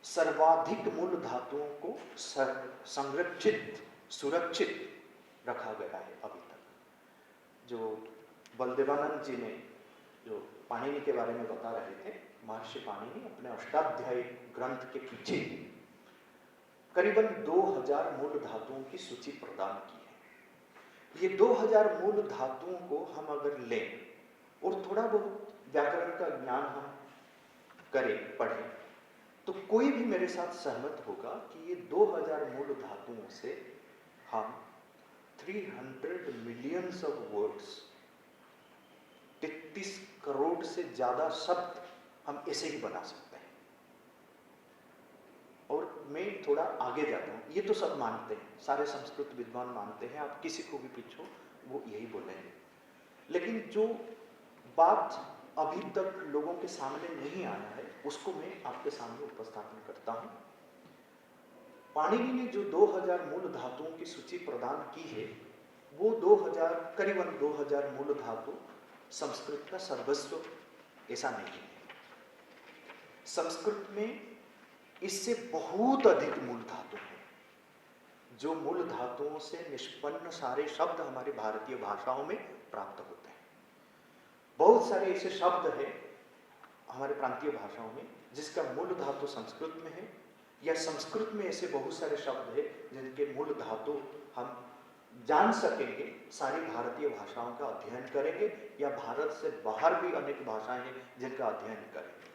सर्वाधिक मूल धातुओं को संरक्षित, सुरक्षित रखा गया है अभी तक। जो बलदेवानंद जी ने जो पाणिनि के बारे में बता रहे थे, महर्षि पाणिनि अपने अष्टाध्यायी ग्रंथ के पीछे करीबन 2000 मूल धातुओं की सूची प्रदान की है। ये 2000 मूल धातुओं को हम अगर लें और थोड़ा बहुत व्याकरण का ज्ञान हम करें, पढ़ें, तो कोई भी मेरे साथ सहमत होगा कि ये 2000 मूल धातुओं से हम 300 मिलियंस ऑफ वर्ड्स, 33 करोड़ से ज्यादा शब्द हम ऐसे ही बना सकते हैं। मैं थोड़ा आगे जाता हूँ। ये तो सब मानते हैं, सारे संस्कृत विद्वान मानते हैं, आप किसी को भी पूछो वो यही बोलेंगे। लेकिन जो बात अभी तक लोगों के सामने नहीं आया है उसको मैं आपके सामने उपस्थापन करता हूँ। पाणिनि ने जो 2000 मूल धातुओं की सूची प्रदान की है वो 2000 करीबन 2000 मूल धातु संस्कृत का सर्वस्व ऐसा नहीं है। संस्कृत में इससे बहुत अधिक मूल धातु हैं। जो मूल धातुओं से निष्पन्न सारे शब्द हमारी भारतीय भाषाओं में प्राप्त होते हैं। बहुत सारे ऐसे शब्द हैं हमारे प्रांतीय भाषाओं में जिसका मूल धातु संस्कृत में है, या संस्कृत में ऐसे बहुत सारे शब्द हैं जिनके मूल धातु हम जान सकेंगे सारी भारतीय भाषाओं का अध्ययन करेंगे, या भारत से बाहर भी अनेक भाषाएं हैं जिनका अध्ययन करेंगे।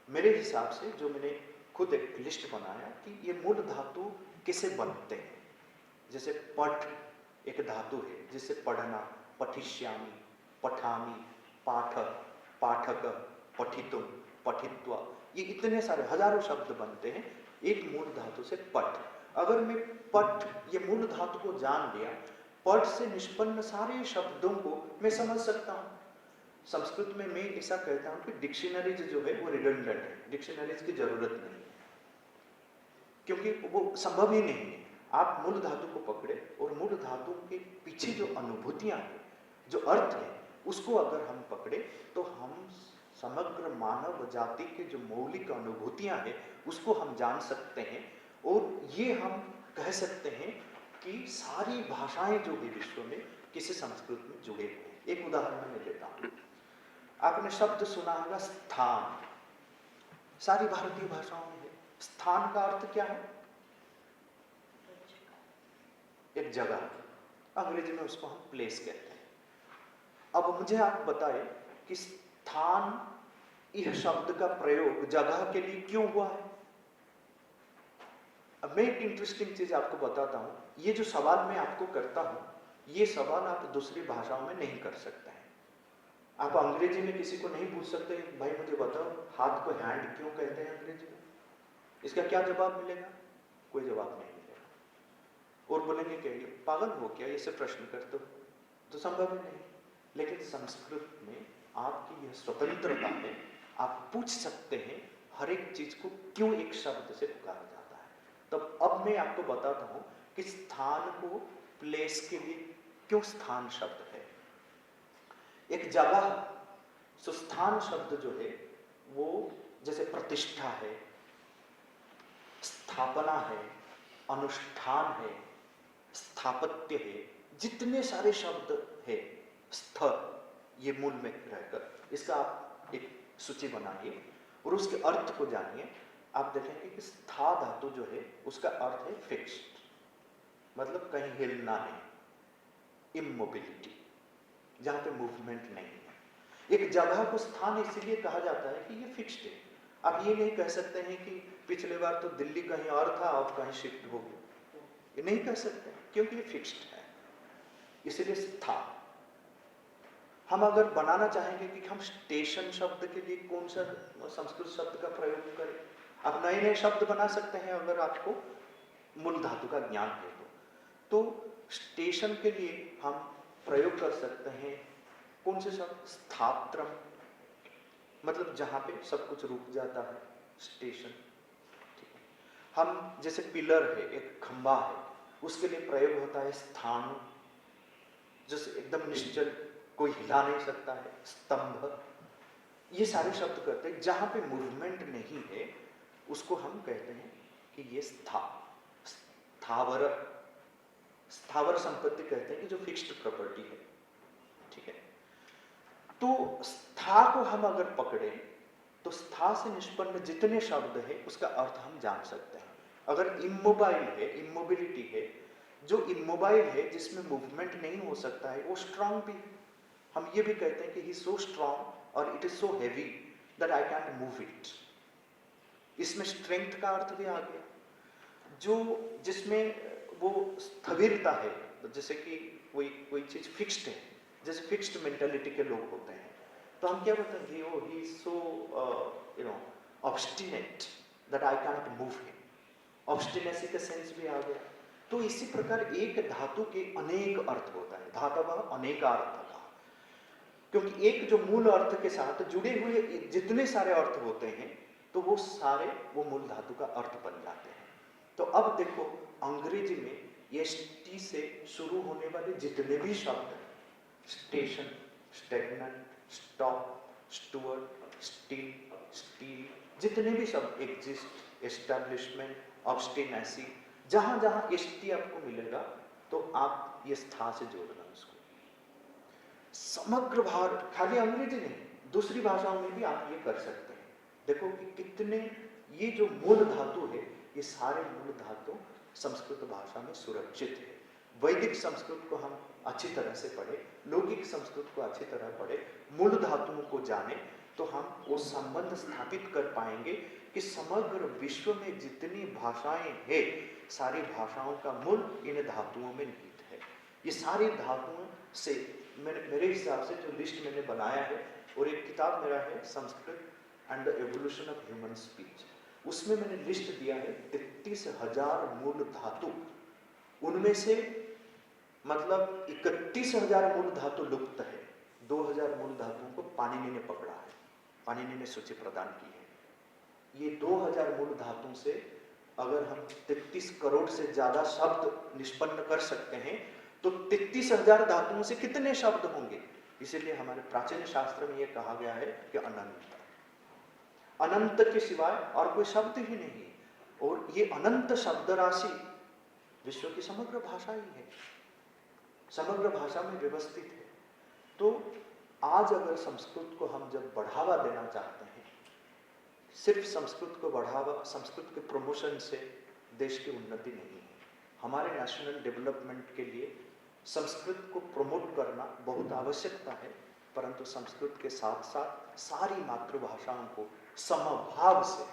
मेरे हिसाब से जो मैंने खुद एक लिस्ट बनाया कि ये मूल धातु किसे बनते हैं। जैसे पठ एक धातु है जिससे पढ़ना, पठिष्यामि, पठामि, पाठ, पाठक, पठितुम, पठित्वा, ये इतने सारे हजारों शब्द बनते हैं एक मूल धातु से पठ। अगर मैं पठ ये मूल धातु को जान लिया, पठ से निष्पन्न सारे शब्दों को मैं समझ सकता हूँ। संस्कृत में मैं ऐसा कहता हूँ कि डिक्शनरीज जो है वो रिडंडेंट है, डिक्शनरीज की जरूरत नहीं है, क्योंकि वो संभव ही नहीं है। आप मूल धातु को पकड़े और मूल धातु के पीछे जो अनुभूतियां हैं, जो अर्थ है, उसको अगर हम पकड़े तो हम समग्र मानव जाति के जो मौलिक अनुभूतियां हैं उसको हम जान सकते हैं। और ये हम कह सकते हैं कि सारी भाषाएं जो है विश्व में किसी संस्कृत में जुड़े हुए हैं। एक उदाहरण मैं देता हूँ। आपने शब्द सुना होगा स्थान, सारी भारतीय भाषाओं में है। स्थान का अर्थ क्या है? एक जगह, अंग्रेजी में उसको हम प्लेस कहते हैं। अब मुझे आप बताएं कि स्थान यह शब्द का प्रयोग जगह के लिए क्यों हुआ है? अब मैं एक इंटरेस्टिंग चीज आपको बताता हूं। ये जो सवाल मैं आपको करता हूं ये सवाल आप दूसरी भाषाओं में नहीं कर सकते हैं। आप अंग्रेजी में किसी को नहीं पूछ सकते भाई मुझे बताओ हाथ को हैंड क्यों कहते हैं अंग्रेजी में, इसका क्या जवाब मिलेगा? कोई जवाब नहीं मिलेगा। और बोलेंगे कि पागल हो क्या ऐसे प्रश्न करते हो, तो संभव ही नहीं। लेकिन संस्कृत में आपकी यह स्वतंत्रता है, आप पूछ सकते हैं हर एक चीज को क्यों एक शब्द से पुकारा जाता है। तब अब मैं आपको बताता हूं कि स्थान को प्लेस के लिए क्यों स्थान शब्द है। एक जगह, सुस्थान शब्द जो है वो जैसे प्रतिष्ठा है, स्थापना है, अनुष्ठान है, स्थापत्य है, जितने सारे शब्द है, स्थ ये मूल में रहकर इसका आप एक सूची बनाइए और उसके अर्थ को जानिए। आप देखेंगे कि स्था धातु जो है उसका अर्थ है फिक्स्ड, मतलब कहीं हिलना नहीं, इमोबिलिटी, जहां पे मूवमेंट नहीं है। एक जगह को स्थान इसलिए कहा जाता है कि ये फिक्स्ड है। आप ये नहीं कह सकते हैं कि पिछले बार तो दिल्ली कहीं और था अब कहीं शिफ्ट हो गया, ये नहीं कह सकते क्योंकि ये फिक्स्ड है, इसलिए स्थान। हम अगर बनाना चाहेंगे कि हम स्टेशन शब्द के लिए कौन सा संस्कृत शब्द का प्रयोग करें, आप नए नए शब्द बना सकते हैं अगर आपको मूल धातु का ज्ञान है तो स्टेशन के लिए हम प्रयोग कर सकते हैं कौन से शब्द? स्थात्रम, मतलब जहां पे सब कुछ रुक जाता है, स्टेशन। ठीक है। हम जैसे पिलर है, एक खंबा है, उसके लिए प्रयोग होता है स्थान, जैसे एकदम निश्चल, कोई हिला नहीं सकता है, स्तंभ। ये सारे शब्द करते हैं जहां पे मूवमेंट नहीं है उसको हम कहते हैं कि ये स्थावर, स्थावर संपत्ति कहते हैं कि जो फिक्स्ड प्रॉपर्टी है। ठीक है। तो स्था को हम अगर पकड़े तो स्था से निष्पन्न जितने शब्द है उसका अर्थ हम जान सकते हैं। अगर इमोबाइल है, इमोबिलिटी है, जो इमोबाइल है जिसमें मूवमेंट नहीं हो सकता है वो स्ट्रांग भी है। हम ये भी कहते हैं कि ही सो स्ट्रांग और it is so heavy that I can't move it. इसमें स्ट्रेंथ का अर्थ भी आ गया। जो जिसमें वो स्थविरता है, जैसे कि कोई चीज फिक्स्ड है, जैसे फिक्स्ड मेंटालिटी के लोग होते हैं तो हम क्या बोलते हैं, he is so obstinate that I can't move him. Obstinacy का सेंस भी आ गया। तो इसी प्रकार एक धातु के अनेक अर्थ होता है, धातवः अनेकार्थकः, क्योंकि एक जो मूल अर्थ के साथ जुड़े हुए जितने सारे अर्थ होते हैं तो वो सारे वो मूल धातु का अर्थ बन जाते हैं। तो अब देखो अंग्रेजी में एस टी से शुरू होने वाले जितने भी शब्द, station, stagnant, stop, steward, steel, steel, जितने भी शब्द, एग्जिस्ट, एस्टैब्लिशमेंट, ऑब्स्टिनेसी, जहां जहां एस टी आपको मिलेगा तो आप ये स्था से जोड़ना उसको। समग्र भारत, खाली अंग्रेजी नहीं, दूसरी भाषाओं में भी आप ये कर सकते हैं। देखो कि कितने ये जो मूल धातु है, ये सारे मूल धातु संस्कृत भाषा में सुरक्षित है। वैदिक संस्कृत को हम अच्छी तरह से पढ़े, लौकिक संस्कृत को अच्छी तरह पढ़े, मूल धातुओं को जाने तो हम वो संबंध स्थापित कर पाएंगे कि समग्र विश्व में जितनी भाषाएं हैं, सारी भाषाओं का मूल इन धातुओं में निहित है। ये सारी धातुओं से मेरे हिसाब से जो लिस्ट मैंने बनाया है, और एक किताब मेरा है Sanskrit and the evolution of human speech, उसमें मैंने लिस्ट दिया है 33,000 मूल धातु। उनमें से मतलब 31,000 मूल धातु लुप्त है, 2,000 मूल धातुओं को पाणिनि ने पकड़ा है, पाणिनि ने सूची प्रदान की है। ये 2,000 मूल धातुओं से अगर हम 33 करोड़ से ज्यादा शब्द निष्पन्न कर सकते हैं तो 33,000 धातुओं से कितने शब्द होंगे। इसीलिए हमारे प्राचीन शास्त्र में यह कहा गया है कि अनंत, अनंत के सिवाय और कोई शब्द ही नहीं है। और ये अनंत शब्द राशि विश्व की समग्र भाषा ही है, समग्र भाषा में व्यवस्थित है। तो आज अगर संस्कृत को हम जब बढ़ावा देना चाहते हैं, सिर्फ संस्कृत को बढ़ावा, संस्कृत के प्रमोशन से देश की उन्नति नहीं है। हमारे नेशनल डेवलपमेंट के लिए संस्कृत को प्रमोट करना बहुत आवश्यकता है, परंतु संस्कृत के साथ साथ सारी मातृभाषाओं को समभाव से,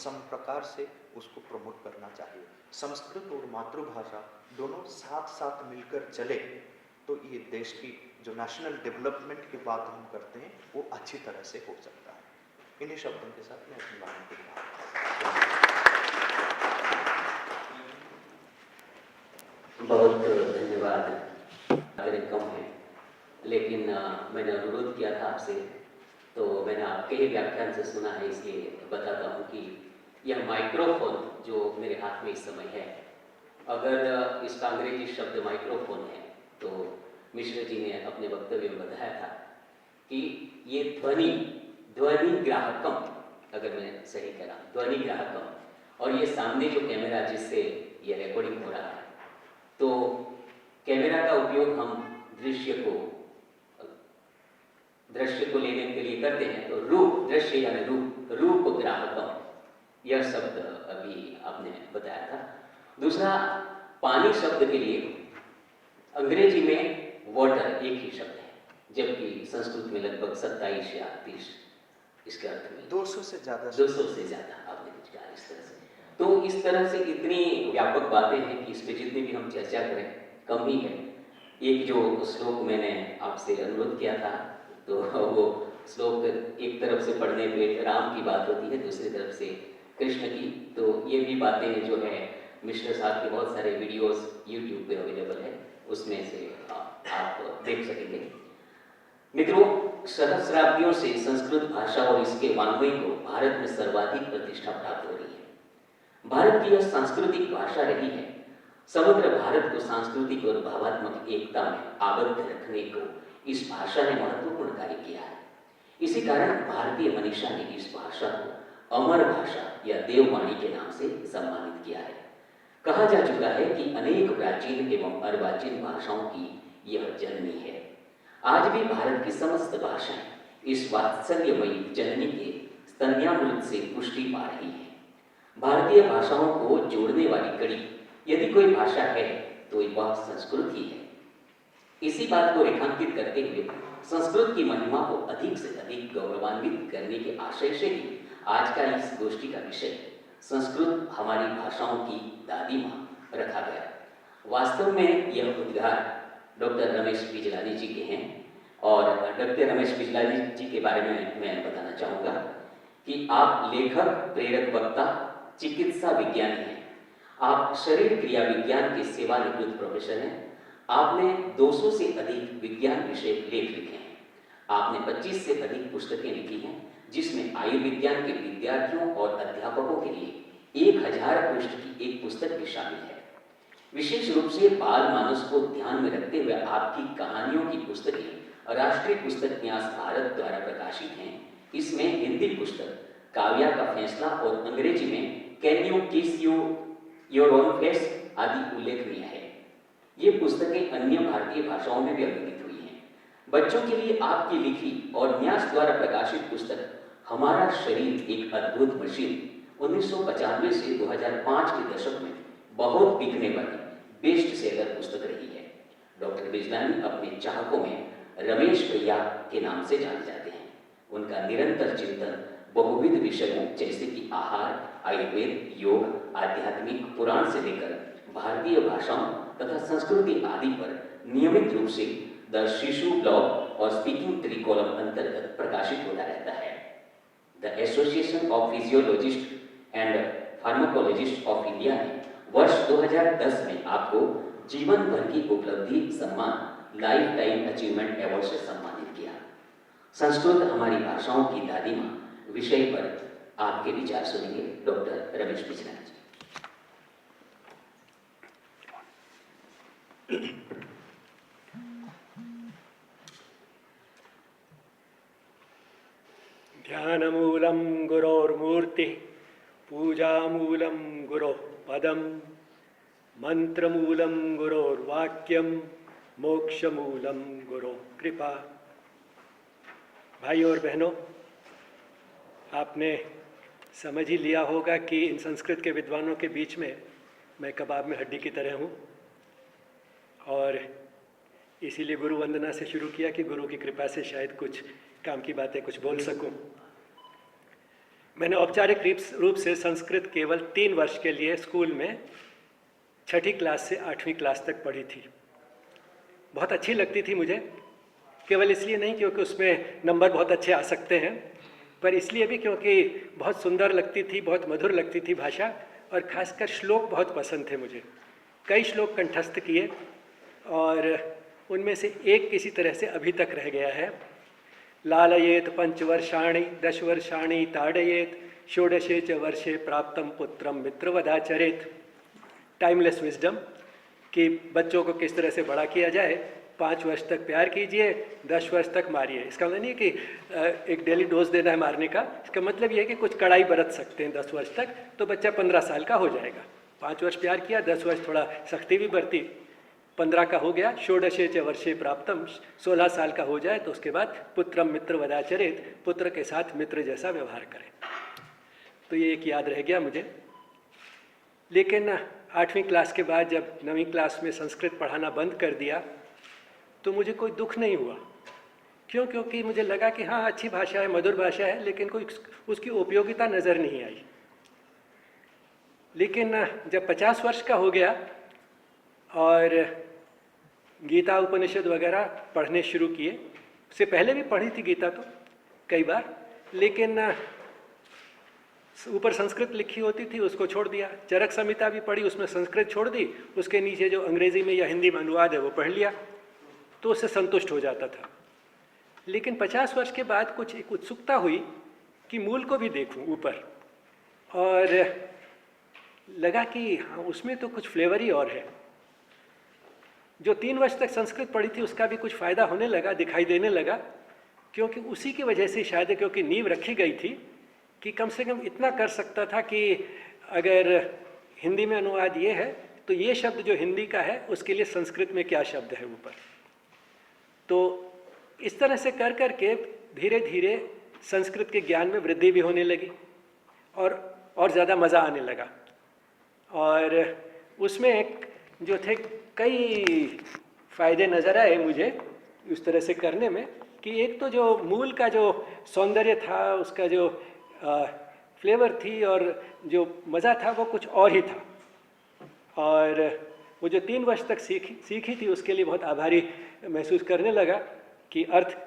सम प्रकार से उसको प्रमोट करना चाहिए। संस्कृत और मातृभाषा दोनों साथ साथ मिलकर चले तो ये देश की जो नेशनल डेवलपमेंट की बात हम करते हैं वो अच्छी तरह से हो सकता है। इन्हीं शब्दों के साथ मैं अपनी बात को बहुत धन्यवाद। अगर कम है, लेकिन मैंने अनुरोध किया था आपसे, तो मैंने आपके ही व्याख्यान से सुना है, इसलिए बताता हूँ कि यह माइक्रोफोन जो मेरे हाथ में इस समय है, अगर इसका अंग्रेजी शब्द माइक्रोफोन है, तो मिश्र जी ने अपने वक्तव्य में बताया था कि ये ध्वनि ग्राहकम, अगर मैं सही कह रहा हूँ, ध्वनि ग्राहकम, और ये सामने जो कैमरा जिससे ये रिकॉर्डिंग हो रहा है, तो कैमरा का उपयोग हम दृश्य को लेने के लिए करते हैं। तो रूप, दृश्य यानी रूप ग्राहकम, यह शब्द अभी आपने बताया था। दूसरा, पानी शब्द के लिए अंग्रेजी में वाटर एक ही शब्द है, जबकि संस्कृत में लगभग 27 या 30 इसके अर्थ में 200 से ज्यादा आपने कुछ कहा इस तरह से। तो इस तरह से इतनी व्यापक बातें हैं कि इस पे जितनी भी हम चर्चा करें कम ही है। एक जो श्लोक मैंने आपसे अनुरोध किया था, तो वो श्लोक एक तरफ से पढ़ने पे राम की बात होती है, दूसरी तरफ से कृष्ण की। तो ये भी बातें जो है मिश्र साहब के बहुत सारे वीडियोस यूट्यूब पे अवेलेबल है, उसमें से आप देख सकेंगे। मित्रों, सहस्राब्दियों से संस्कृत भाषा और इसके वाङ्मय को भारत में सर्वाधिक प्रतिष्ठा प्राप्त हो रही है। भारत की यह सांस्कृतिक भाषा रही है। समग्र भारत को सांस्कृतिक और भावात्मक एकता में आबद्ध रखने को इस भाषा ने महत्वपूर्ण कार्य किया है। इसी कारण भारतीय मनीषा ने इस भाषा को अमर भाषा या देववाणी के नाम से सम्मानित किया है। कहा जा चुका है कि अनेक प्राचीन एवं अर्वाचीन भाषाओं की यह जननी है। आज भी भारत की समस्त भाषाएं इस वात्सल्यमयी जननी के स्तन्यामृत से पुष्टि पा रही है। भारतीय भाषाओं को जोड़ने वाली कड़ी यदि कोई भाषा है तो वह संस्कृत ही है। इसी बात को रेखांकित करते हुए संस्कृत की महिमा को अधिक से अधिक गौरवान्वित करने के आशय से ही आज का इस गोष्ठी का विषय संस्कृत हमारी भाषाओं की दादी माँ रखा गया। वास्तव में यह उद्गार डॉक्टर रमेश बिजलानी जी के हैं, और डॉक्टर रमेश बिजलानी जी के बारे में मैं बताना चाहूँगा कि आप लेखक, प्रेरक वक्ता, चिकित्सा विज्ञानी हैं। आप शरीर क्रिया विज्ञान के सेवानिवृत्त प्रोफेसर हैं। आपने 200 से अधिक विज्ञान विषय लेख लिखे हैं। आपने 25 से अधिक पुस्तकें लिखी हैं, जिसमें आयुर्विज्ञान के विद्यार्थियों और अध्यापकों के लिए 1000 पृष्ठ की एक पुस्तक भी शामिल है। विशेष रूप से बाल मानस को ध्यान में रखते हुए आपकी कहानियों की पुस्तकें राष्ट्रीय पुस्तक न्यास भारत द्वारा प्रकाशित हैं। इसमें हिंदी पुस्तक काव्या का फैसला और अंग्रेजी में कैन यू किस योर ओन फेस आदि उल्लेखनीय है। ये पुस्तकें अन्य भारतीय भाषाओं में भी अनुदित हुई हैं। बच्चों के लिए आपकी लिखी और न्यास द्वारा प्रकाशित पुस्तक हमारा शरीर एक अद्भुत मशीन 1995 से 2005 के दशक में बहुत बिकने वाली बेस्ट सेलर पुस्तक रही है। डॉक्टर बिजलानी अपने चाहकों में रमेश भैया के नाम से जाने जाते हैं। उनका निरंतर चिंतन बहुविध विषयों जैसे कि आहार, आयुर्वेद, योग, आध्यात्मिक, पुराण से लेकर भारतीय भाषाओं तथा संस्कृति आदि पर नियमित रूप से द शिशु ब्लॉग और स्पीकिंग ट्री कॉलम अंतर्गत प्रकाशित होता रहता है। The association of physiologist and pharmacologist of India ने वर्ष 2010 में आपको जीवन भर की उपलब्धि सम्मान लाइफ टाइम अचीवमेंट अवार्ड से सम्मानित किया। संस्कृत हमारी भाषाओं की दादी माँ विषय पर आपके विचार सुनेंगे डॉक्टर रमेश बिजलानी जी। ध्यानमूलं गुरोर्मूर्ति पूजामूलं गुरोः पदम मंत्रमूलं गुरोर्वाक्यम मोक्षमूलं गुरोः कृपा। भाई और बहनों, आपने समझ ही लिया होगा कि इन संस्कृत के विद्वानों के बीच में मैं कबाब में हड्डी की तरह हूँ, और इसीलिए गुरु वंदना से शुरू किया कि गुरु की कृपा से शायद कुछ काम की बातें कुछ बोल सकूं। मैंने औपचारिक रूप से संस्कृत केवल 3 वर्ष के लिए स्कूल में 6ठी क्लास से 8वीं क्लास तक पढ़ी थी। बहुत अच्छी लगती थी मुझे, केवल इसलिए नहीं क्योंकि उसमें नंबर बहुत अच्छे आ सकते हैं, पर इसलिए भी क्योंकि बहुत सुंदर लगती थी, बहुत मधुर लगती थी भाषा, और खासकर श्लोक बहुत पसंद थे मुझे। कई श्लोक कंठस्थ किए और उनमें से एक किसी तरह से अभी तक रह गया है। लालयेत 5 वर्षाणि 10 वर्षाणि ताड़येत षोडशे च वर्षे प्राप्तम पुत्रम मित्रवदाचरेत। टाइमलेस विजडम कि बच्चों को किस तरह से बड़ा किया जाए। 5 वर्ष तक प्यार कीजिए, 10 वर्ष तक मारिए। इसका मतलब नहीं है कि एक डेली डोज देना है मारने का। इसका मतलब ये है कि कुछ कड़ाई बरत सकते हैं 10 वर्ष तक, तो बच्चा 15 साल का हो जाएगा। 5 वर्ष प्यार किया, 10 वर्ष थोड़ा सख्ती भी बरती, 15 का हो गया। षोडशे च वर्षे प्राप्तम, 16 साल का हो जाए तो उसके बाद पुत्रम मित्र वदाचरेत, पुत्र के साथ मित्र जैसा व्यवहार करें। तो ये एक याद रह गया मुझे। लेकिन 8वीं क्लास के बाद जब 9वीं क्लास में संस्कृत पढ़ाना बंद कर दिया तो मुझे कोई दुख नहीं हुआ। क्यों? क्योंकि मुझे लगा कि हाँ, अच्छी भाषा है, मधुर भाषा है, लेकिन कोई उसकी उपयोगिता नज़र नहीं आई। लेकिन जब 50 वर्ष का हो गया और गीता उपनिषद वगैरह पढ़ने शुरू किए, उससे पहले भी पढ़ी थी गीता तो कई बार, लेकिन ऊपर संस्कृत लिखी होती थी, उसको छोड़ दिया। चरक संहिता भी पढ़ी, उसमें संस्कृत छोड़ दी, उसके नीचे जो अंग्रेजी में या हिंदी में अनुवाद है वो पढ़ लिया, तो उससे संतुष्ट हो जाता था। लेकिन 50 वर्ष के बाद कुछ एक उत्सुकता हुई कि मूल को भी देखूं ऊपर, और लगा कि हाँ, उसमें तो कुछ फ्लेवर ही और है। जो 3 वर्ष तक संस्कृत पढ़ी थी उसका भी कुछ फ़ायदा होने लगा, दिखाई देने लगा, क्योंकि उसी की वजह से शायद, क्योंकि नींव रखी गई थी कि कम से कम इतना कर सकता था कि अगर हिंदी में अनुवाद ये है तो ये शब्द जो हिंदी का है उसके लिए संस्कृत में क्या शब्द है ऊपर। तो इस तरह से कर कर के धीरे धीरे संस्कृत के ज्ञान में वृद्धि भी होने लगी और ज़्यादा मज़ा आने लगा। और उसमें एक जो थे कई फ़ायदे नज़र आए मुझे उस तरह से करने में, कि एक तो जो मूल का जो सौंदर्य था, उसका जो फ्लेवर थी और जो मज़ा था वो कुछ और ही था। और वो जो 3 वर्ष तक सीखी थी उसके लिए बहुत आभारी महसूस करने लगा कि अर्थ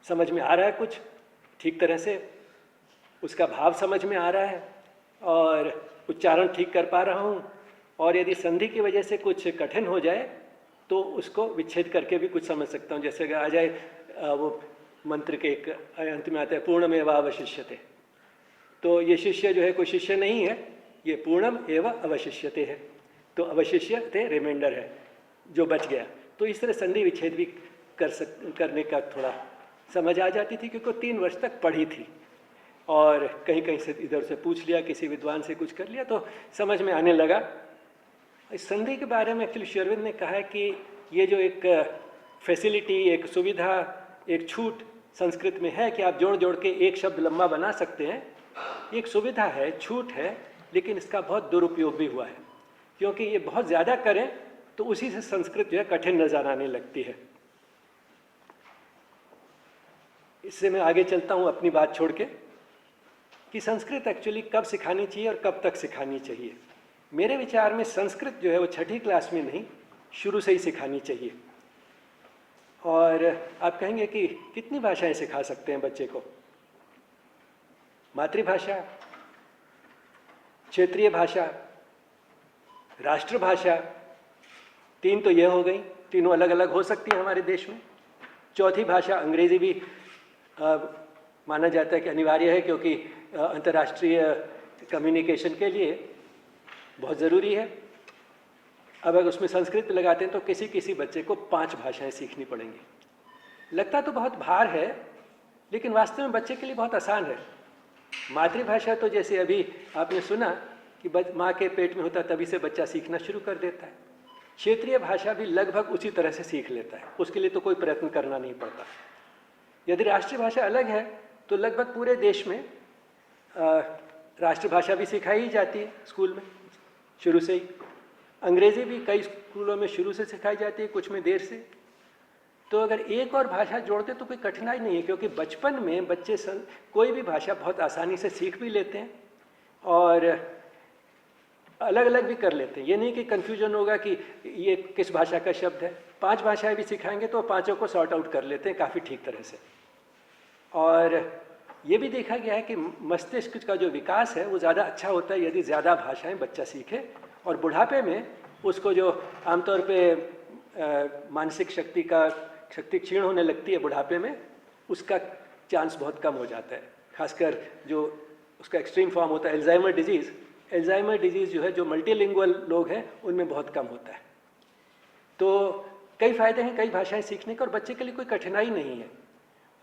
समझ में आ रहा है, कुछ ठीक तरह से उसका भाव समझ में आ रहा है और उच्चारण ठीक कर पा रहा हूँ और यदि संधि की वजह से कुछ कठिन हो जाए तो उसको विच्छेद करके भी कुछ समझ सकता हूँ। जैसे अगर आ जाए वो मंत्र के एक अंत में आता है पूर्णमेव अवशिष्यते, तो ये शिष्य जो है कोई शिष्य नहीं है, ये पूर्णम एवं अवशिष्यते है, तो अवशिष्यते रिमाइंडर है जो बच गया। तो इस तरह संधि विच्छेद भी करने का थोड़ा समझ आ जाती थी, क्योंकि 3 वर्ष तक पढ़ी थी और कहीं कहीं से इधर से पूछ लिया, किसी विद्वान से कुछ कर लिया तो समझ में आने लगा। इस संधि के बारे में एक्चुअली श्री अरविंद ने कहा है कि ये जो एक फैसिलिटी, एक सुविधा, एक छूट संस्कृत में है कि आप जोड़ जोड़ के एक शब्द लंबा बना सकते हैं, एक सुविधा है, छूट है, लेकिन इसका बहुत दुरुपयोग भी हुआ है, क्योंकि ये बहुत ज़्यादा करें तो उसी से संस्कृत जो है कठिन नजर आने लगती है। इससे मैं आगे चलता हूँ अपनी बात छोड़ के कि संस्कृत एक्चुअली कब सिखानी चाहिए और कब तक सिखानी चाहिए। मेरे विचार में संस्कृत जो है वो 6ठी क्लास में नहीं, शुरू से ही सिखानी चाहिए। और आप कहेंगे कि कितनी भाषाएं सिखा सकते हैं बच्चे को? मातृभाषा, क्षेत्रीय भाषा, राष्ट्रभाषा, 3 तो यह हो गई, तीनों अलग अलग हो सकती हैं हमारे देश में। चौथी भाषा अंग्रेजी भी माना जाता है कि अनिवार्य है, क्योंकि अंतर्राष्ट्रीय कम्युनिकेशन के लिए बहुत ज़रूरी है। अब अगर उसमें संस्कृत लगाते हैं तो किसी किसी बच्चे को 5 भाषाएं सीखनी पड़ेंगी। लगता तो बहुत भार है, लेकिन वास्तव में बच्चे के लिए बहुत आसान है। मातृभाषा तो जैसे अभी आपने सुना कि माँ के पेट में होता तभी से बच्चा सीखना शुरू कर देता है। क्षेत्रीय भाषा भी लगभग उसी तरह से सीख लेता है, उसके लिए तो कोई प्रयत्न करना नहीं पड़ता। यदि राष्ट्रीय भाषा अलग है तो लगभग पूरे देश में राष्ट्रभाषा भी सिखाई ही जाती है स्कूल में शुरू से ही। अंग्रेजी भी कई स्कूलों में शुरू से सिखाई जाती है, कुछ में देर से। तो अगर एक और भाषा जोड़ते तो कोई कठिनाई नहीं है, क्योंकि बचपन में बच्चे कोई भी भाषा बहुत आसानी से सीख भी लेते हैं और अलग अलग भी कर लेते हैं। ये नहीं कि कन्फ्यूजन होगा कि ये किस भाषा का शब्द है। 5 भाषाएं भी सिखाएंगे तो 5 को सॉर्ट आउट कर लेते हैं काफ़ी ठीक तरह से। और ये भी देखा गया है कि मस्तिष्क का जो विकास है वो ज़्यादा अच्छा होता है यदि ज़्यादा भाषाएं बच्चा सीखे, और बुढ़ापे में उसको जो आमतौर पे मानसिक शक्ति क्षीण होने लगती है बुढ़ापे में, उसका चांस बहुत कम हो जाता है। खासकर जो उसका एक्सट्रीम फॉर्म होता है अल्जाइमर डिजीज़ जो है, जो मल्टीलिंगुअल लोग हैं उनमें बहुत कम होता है। तो कई फ़ायदे हैं कई भाषाएं सीखने का, और बच्चे के लिए कोई कठिनाई नहीं है।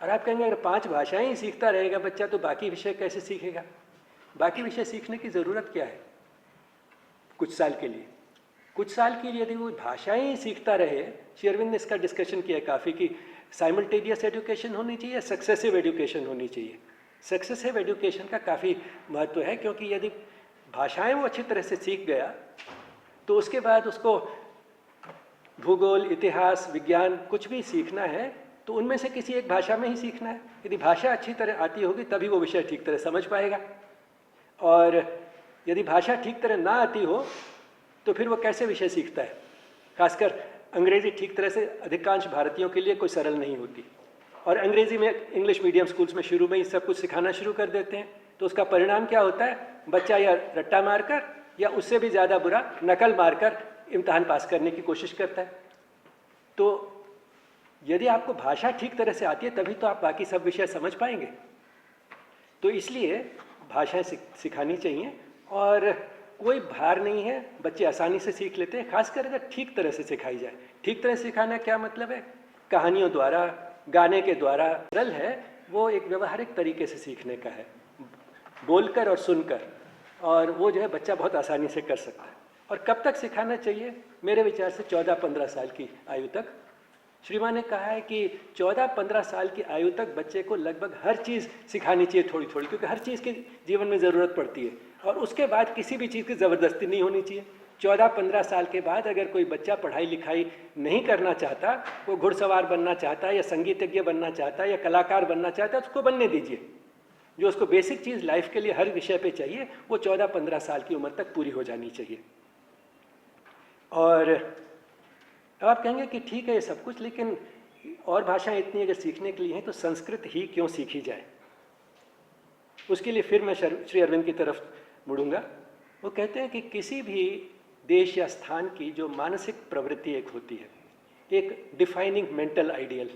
और आप कहेंगे अगर 5 भाषाएं ही सीखता रहेगा बच्चा तो बाकी विषय कैसे सीखेगा? बाकी विषय सीखने की ज़रूरत क्या है? कुछ साल के लिए यदि वो भाषाएं ही सीखता रहे, श्री अरविंद ने इसका डिस्कशन किया काफ़ी कि साइमल्टेनियस एजुकेशन होनी चाहिए या सक्सेसिव एजुकेशन होनी चाहिए। सक्सेसिव एजुकेशन का काफ़ी महत्व है, क्योंकि यदि भाषाएं वो अच्छी तरह से सीख गया तो उसके बाद उसको भूगोल, इतिहास, विज्ञान कुछ भी सीखना है तो उनमें से किसी एक भाषा में ही सीखना है। यदि भाषा अच्छी तरह आती होगी तभी वो विषय ठीक तरह समझ पाएगा, और यदि भाषा ठीक तरह ना आती हो तो फिर वो कैसे विषय सीखता है? खासकर अंग्रेज़ी ठीक तरह से अधिकांश भारतीयों के लिए कोई सरल नहीं होती, और अंग्रेज़ी में इंग्लिश मीडियम स्कूल्स में शुरू में ही सब कुछ सिखाना शुरू कर देते हैं। तो उसका परिणाम क्या होता है? बच्चा या रट्टा मारकर या उससे भी ज़्यादा बुरा नकल मारकर इम्तहान पास करने की कोशिश करता है। तो यदि आपको भाषा ठीक तरह से आती है तभी तो आप बाकी सब विषय समझ पाएंगे। तो इसलिए भाषाएं सिखानी चाहिए, और कोई भार नहीं है, बच्चे आसानी से सीख लेते हैं, खासकर अगर ठीक तरह से सिखाई जाए। ठीक तरह से सिखाना क्या मतलब है? कहानियों द्वारा, गाने के द्वारा। सरल है वो एक व्यवहारिक तरीके से सीखने का है, बोलकर और सुनकर, और वो जो है बच्चा बहुत आसानी से कर सकता है। और कब तक सिखाना चाहिए? मेरे विचार से 14-15 साल की आयु तक। श्रीमान ने कहा है कि 14-15 साल की आयु तक बच्चे को लगभग हर चीज़ सिखानी चाहिए थोड़ी थोड़ी, क्योंकि हर चीज़ के जीवन में ज़रूरत पड़ती है, और उसके बाद किसी भी चीज़ की ज़बरदस्ती नहीं होनी चाहिए। 14-15 साल के बाद अगर कोई बच्चा पढ़ाई लिखाई नहीं करना चाहता, वो घुड़सवार बनना चाहता है या संगीतज्ञ बनना चाहता है या कलाकार बनना चाहता है, उसको बनने दीजिए। जो उसको बेसिक चीज़ लाइफ के लिए हर विषय पे चाहिए वो 14-15 साल की उम्र तक पूरी हो जानी चाहिए। और अब आप कहेंगे कि ठीक है ये सब कुछ, लेकिन और भाषाएं इतनी अगर सीखने के लिए हैं तो संस्कृत ही क्यों सीखी जाए? उसके लिए फिर मैं श्री अरविंद की तरफ मुड़ूंगा। वो कहते हैं कि किसी भी देश या स्थान की जो मानसिक प्रवृत्ति एक होती है, एक डिफाइनिंग मेंटल आइडियल,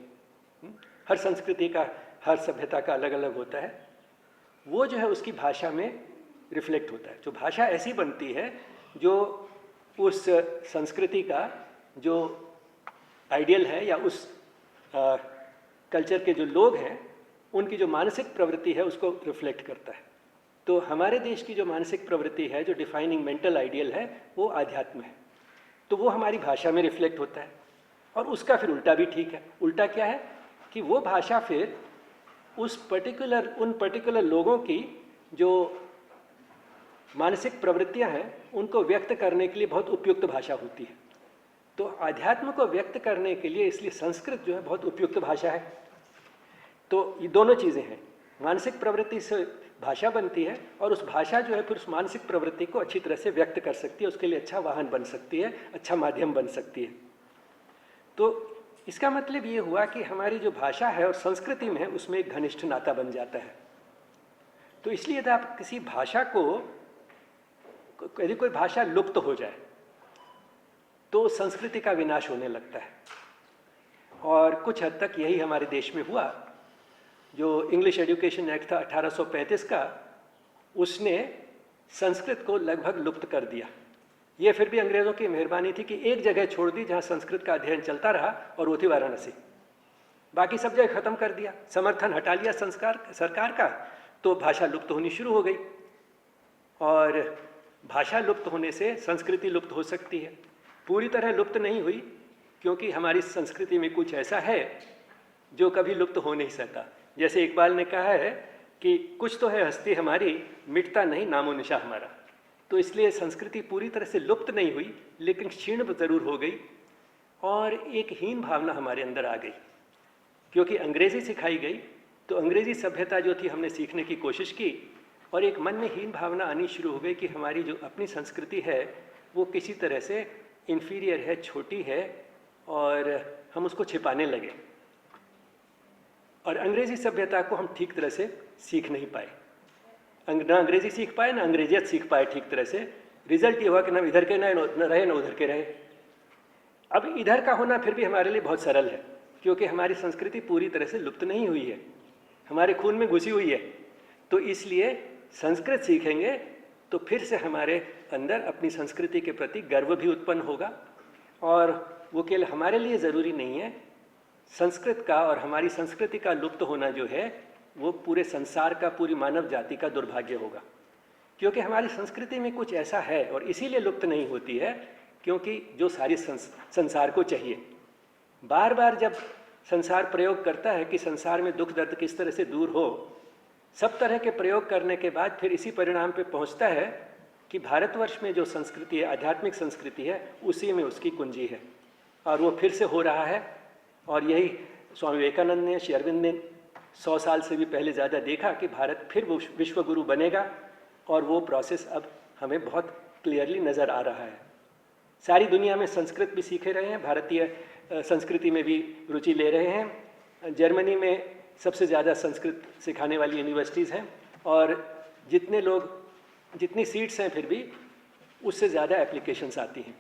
हर संस्कृति का, हर सभ्यता का अलग अलग होता है, वो जो है उसकी भाषा में रिफ्लेक्ट होता है। जो भाषा ऐसी बनती है जो उस संस्कृति का जो आइडियल है या उस कल्चर के जो लोग हैं उनकी जो मानसिक प्रवृत्ति है उसको रिफ्लेक्ट करता है। तो हमारे देश की जो मानसिक प्रवृत्ति है, जो डिफाइनिंग मेंटल आइडियल है, वो आध्यात्म है। तो वो हमारी भाषा में रिफ्लेक्ट होता है। और उसका फिर उल्टा भी ठीक है। उल्टा क्या है कि वो भाषा फिर उन पर्टिकुलर लोगों की जो मानसिक प्रवृत्तियां हैं उनको व्यक्त करने के लिए बहुत उपयुक्त भाषा होती है। तो आध्यात्म को व्यक्त करने के लिए इसलिए संस्कृत जो है बहुत उपयुक्त भाषा है। तो ये दोनों चीज़ें हैं, मानसिक प्रवृत्ति से भाषा बनती है और उस भाषा जो है फिर उस मानसिक प्रवृत्ति को अच्छी तरह से व्यक्त कर सकती है, उसके लिए अच्छा वाहन बन सकती है, अच्छा माध्यम बन सकती है। तो इसका मतलब ये हुआ कि हमारी जो भाषा है और संस्कृति में है उसमें एक घनिष्ठ नाता बन जाता है। तो इसलिए यदि आप किसी भाषा को, यदि कोई भाषा लुप्त हो जाए तो संस्कृति का विनाश होने लगता है। और कुछ हद तक यही हमारे देश में हुआ। जो इंग्लिश एजुकेशन एक्ट था 1835 का, उसने संस्कृत को लगभग लुप्त कर दिया। ये फिर भी अंग्रेज़ों की मेहरबानी थी कि एक जगह छोड़ दी जहाँ संस्कृत का अध्ययन चलता रहा, और वो थी वाराणसी। बाकी सब जगह ख़त्म कर दिया, समर्थन हटा लिया सरकार का, तो भाषा लुप्त होनी शुरू हो गई। और भाषा लुप्त होने से संस्कृति लुप्त हो सकती है, पूरी तरह लुप्त नहीं हुई, क्योंकि हमारी संस्कृति में कुछ ऐसा है जो कभी लुप्त हो नहीं सकता। जैसे इकबाल ने कहा है कि कुछ तो है हस्ती हमारी, मिटता नहीं नामो निशा हमारा। तो इसलिए संस्कृति पूरी तरह से लुप्त नहीं हुई, लेकिन क्षीण ज़रूर हो गई और एक हीन भावना हमारे अंदर आ गई, क्योंकि अंग्रेज़ी सिखाई गई। तो अंग्रेज़ी सभ्यता जो थी हमने सीखने की कोशिश की, और एक मन में हीन भावना आनी शुरू हो गई कि हमारी जो अपनी संस्कृति है वो किसी तरह से इन्फीरियर है, छोटी है, और हम उसको छिपाने लगे। और अंग्रेज़ी सभ्यता को हम ठीक तरह से सीख नहीं पाए, ना अंग्रेज़ी सीख पाए ना अंग्रेजियत सीख पाए ठीक तरह से। रिजल्ट ये हुआ कि ना इधर के न रहे ना उधर के रहे। अब इधर का होना फिर भी हमारे लिए बहुत सरल है, क्योंकि हमारी संस्कृति पूरी तरह से लुप्त नहीं हुई है, हमारे खून में घुसी हुई है। तो इसलिए संस्कृत सीखेंगे तो फिर से हमारे अंदर अपनी संस्कृति के प्रति गर्व भी उत्पन्न होगा। और वो केवल हमारे लिए ज़रूरी नहीं है, संस्कृत का और हमारी संस्कृति का लुप्त होना जो है वो पूरे संसार का, पूरी मानव जाति का दुर्भाग्य होगा। क्योंकि हमारी संस्कृति में कुछ ऐसा है, और इसीलिए लुप्त नहीं होती है क्योंकि जो सारी संसार को चाहिए। बार बार जब संसार प्रयोग करता है कि संसार में दुख दर्द किस तरह से दूर हो, सब तरह के प्रयोग करने के बाद फिर इसी परिणाम पे पहुंचता है कि भारतवर्ष में जो संस्कृति है, आध्यात्मिक संस्कृति है, उसी में उसकी कुंजी है। और वो फिर से हो रहा है। और यही स्वामी विवेकानंद ने, श्री अरविंद ने 100 साल से भी पहले ज़्यादा देखा कि भारत फिर विश्व गुरु बनेगा, और वो प्रोसेस अब हमें बहुत क्लियरली नज़र आ रहा है। सारी दुनिया में संस्कृत भी सीखे रहे हैं, भारतीय संस्कृति में भी रुचि ले रहे हैं। जर्मनी में सबसे ज़्यादा संस्कृत सिखाने वाली यूनिवर्सिटीज़ हैं, और जितनी सीट्स हैं फिर भी उससे ज़्यादा एप्लीकेशंस आती हैं।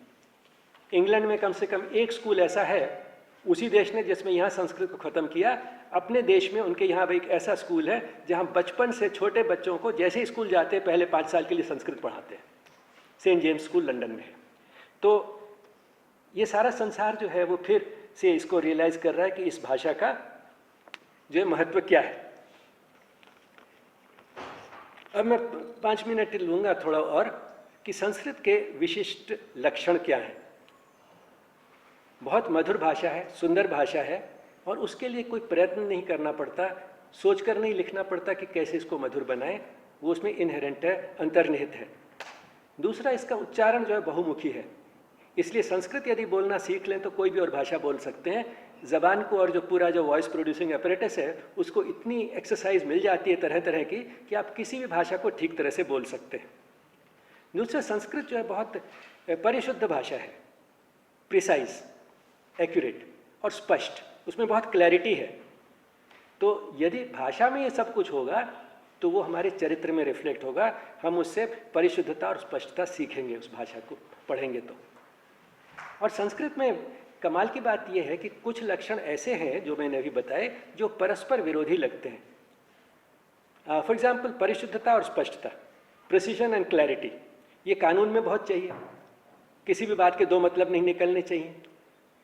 इंग्लैंड में कम से कम एक स्कूल ऐसा है, उसी देश ने जिसमें यहाँ संस्कृत को ख़त्म किया, अपने देश में उनके यहाँ भी एक ऐसा स्कूल है जहाँ बचपन से छोटे बच्चों को जैसे ही स्कूल जाते हैं पहले 5 साल के लिए संस्कृत पढ़ाते हैं। सेंट जेम्स स्कूल लंदन में है। तो ये सारा संसार जो है वो फिर से इसको रियलाइज़ कर रहा है कि इस भाषा का जो है महत्व क्या है। अब मैं 5 मिनट लूँगा थोड़ा और कि संस्कृत के विशिष्ट लक्षण क्या हैं। बहुत मधुर भाषा है, सुंदर भाषा है, और उसके लिए कोई प्रयत्न नहीं करना पड़ता, सोचकर नहीं लिखना पड़ता कि कैसे इसको मधुर बनाएं, वो उसमें इनहेरेंट है, अंतर्निहित है। दूसरा, इसका उच्चारण जो है बहुमुखी है, इसलिए संस्कृत यदि बोलना सीख लें तो कोई भी और भाषा बोल सकते हैं। ज़बान को और जो पूरा जो वॉइस प्रोड्यूसिंग अपरेटस है उसको इतनी एक्सरसाइज मिल जाती है तरह तरह की कि आप किसी भी भाषा को ठीक तरह से बोल सकते हैं। दूसरा, संस्कृत जो है बहुत परिशुद्ध भाषा है, प्रिसाइज, एक्यूरेट और स्पष्ट, उसमें बहुत क्लैरिटी है। तो यदि भाषा में ये सब कुछ होगा तो वो हमारे चरित्र में रिफ्लेक्ट होगा, हम उससे परिशुद्धता और स्पष्टता सीखेंगे उस भाषा को पढ़ेंगे तो। और संस्कृत में कमाल की बात यह है कि कुछ लक्षण ऐसे हैं जो मैंने अभी बताए जो परस्पर विरोधी लगते हैं। फॉर एग्जाम्पल परिशुद्धता और स्पष्टता, प्रिसीजन एंड क्लैरिटी, ये कानून में बहुत चाहिए, किसी भी बात के दो मतलब नहीं निकलने चाहिए।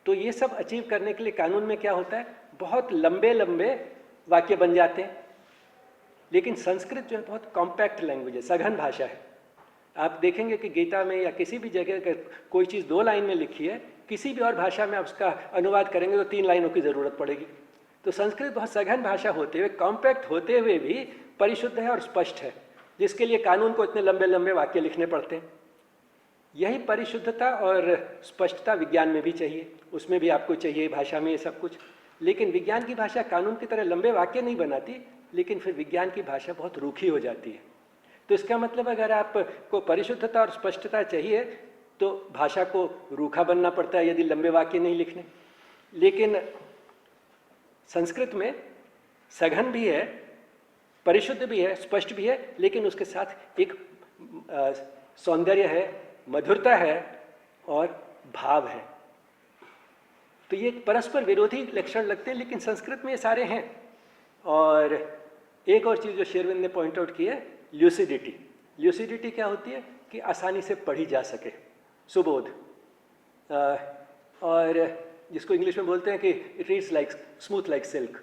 तो ये सब अचीव करने के लिए कानून में क्या होता है, बहुत लंबे लंबे वाक्य बन जाते हैं। लेकिन संस्कृत जो है बहुत कॉम्पैक्ट लैंग्वेज है, सघन भाषा है। आप देखेंगे कि गीता में या किसी भी जगह अगर कोई चीज़ 2 लाइन में लिखी है, किसी भी और भाषा में आप उसका अनुवाद करेंगे तो 3 लाइनों की ज़रूरत पड़ेगी। तो संस्कृत बहुत सघन भाषा होते हुए, कॉम्पैक्ट होते हुए भी परिशुद्ध है और स्पष्ट है, जिसके लिए कानून को इतने लंबे लंबे वाक्य लिखने पड़ते हैं। यही परिशुद्धता और स्पष्टता विज्ञान में भी चाहिए, उसमें भी आपको चाहिए भाषा में ये सब कुछ। लेकिन विज्ञान की भाषा कानून की तरह लंबे वाक्य नहीं बनाती, लेकिन फिर विज्ञान की भाषा बहुत रूखी हो जाती है। तो इसका मतलब अगर आपको परिशुद्धता और स्पष्टता चाहिए तो भाषा को रूखा बनना पड़ता है यदि लंबे वाक्य नहीं लिखने। लेकिन संस्कृत में सघन भी है, परिशुद्ध भी है, स्पष्ट भी है, लेकिन उसके साथ एक सौंदर्य है, मधुरता है और भाव है। तो ये परस्पर विरोधी लक्षण लगते हैं, लेकिन संस्कृत में ये सारे हैं। और एक और चीज़ जो शेरविन ने पॉइंट आउट की है, ल्यूसिडिटी। ल्यूसिडिटी क्या होती है कि आसानी से पढ़ी जा सके, सुबोध, और जिसको इंग्लिश में बोलते हैं कि it reads like smooth like silk.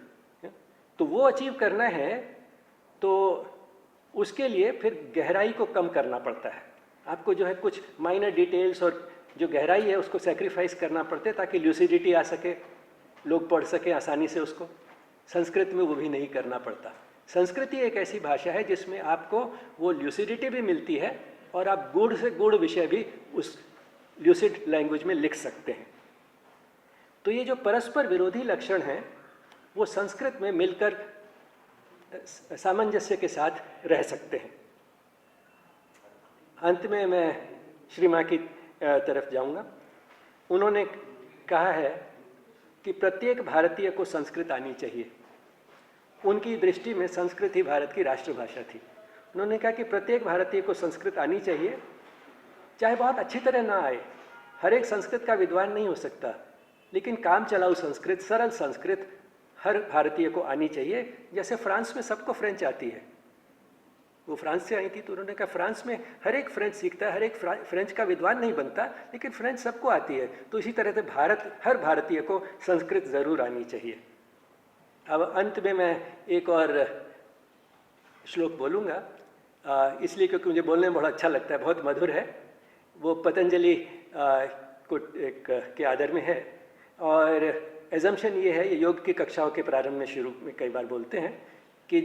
तो वो अचीव करना है तो उसके लिए फिर गहराई को कम करना पड़ता है। आपको जो है कुछ माइनर डिटेल्स और जो गहराई है उसको सेक्रीफाइस करना पड़ता है ताकि ल्यूसिडिटी आ सके, लोग पढ़ सकें आसानी से उसको। संस्कृत में वो भी नहीं करना पड़ता। संस्कृत ही एक ऐसी भाषा है जिसमें आपको वो ल्यूसिडिटी भी मिलती है और आप गूढ़ से गूढ़ विषय भी उस ल्यूसिड लैंग्वेज में लिख सकते हैं। तो ये जो परस्पर विरोधी लक्षण हैं वो संस्कृत में मिलकर सामंजस्य के साथ रह सकते हैं। अंत में मैं श्री माँ की तरफ जाऊंगा। उन्होंने कहा है कि प्रत्येक भारतीय को संस्कृत आनी चाहिए। उनकी दृष्टि में संस्कृत ही भारत की राष्ट्रभाषा थी। उन्होंने कहा कि प्रत्येक भारतीय को संस्कृत आनी चाहिए, चाहे बहुत अच्छी तरह ना आए। हर एक संस्कृत का विद्वान नहीं हो सकता, लेकिन काम चलाऊ संस्कृत, सरल संस्कृत हर भारतीय को आनी चाहिए। जैसे फ्रांस में सबको फ्रेंच आती है, वो फ्रांस से आई थी तो उन्होंने कहा फ्रांस में हर एक फ्रेंच सीखता है, हर एक फ्रेंच का विद्वान नहीं बनता, लेकिन फ्रेंच सबको आती है। तो इसी तरह से हर भारतीय को संस्कृत ज़रूर आनी चाहिए। अब अंत में मैं एक और श्लोक बोलूँगा, इसलिए क्योंकि मुझे बोलने में बड़ा अच्छा लगता है, बहुत मधुर है। वो पतंजलि के आदर में है और एजम्पशन ये है, ये योग की कक्षाओं के प्रारंभ में शुरू में कई बार बोलते हैं कि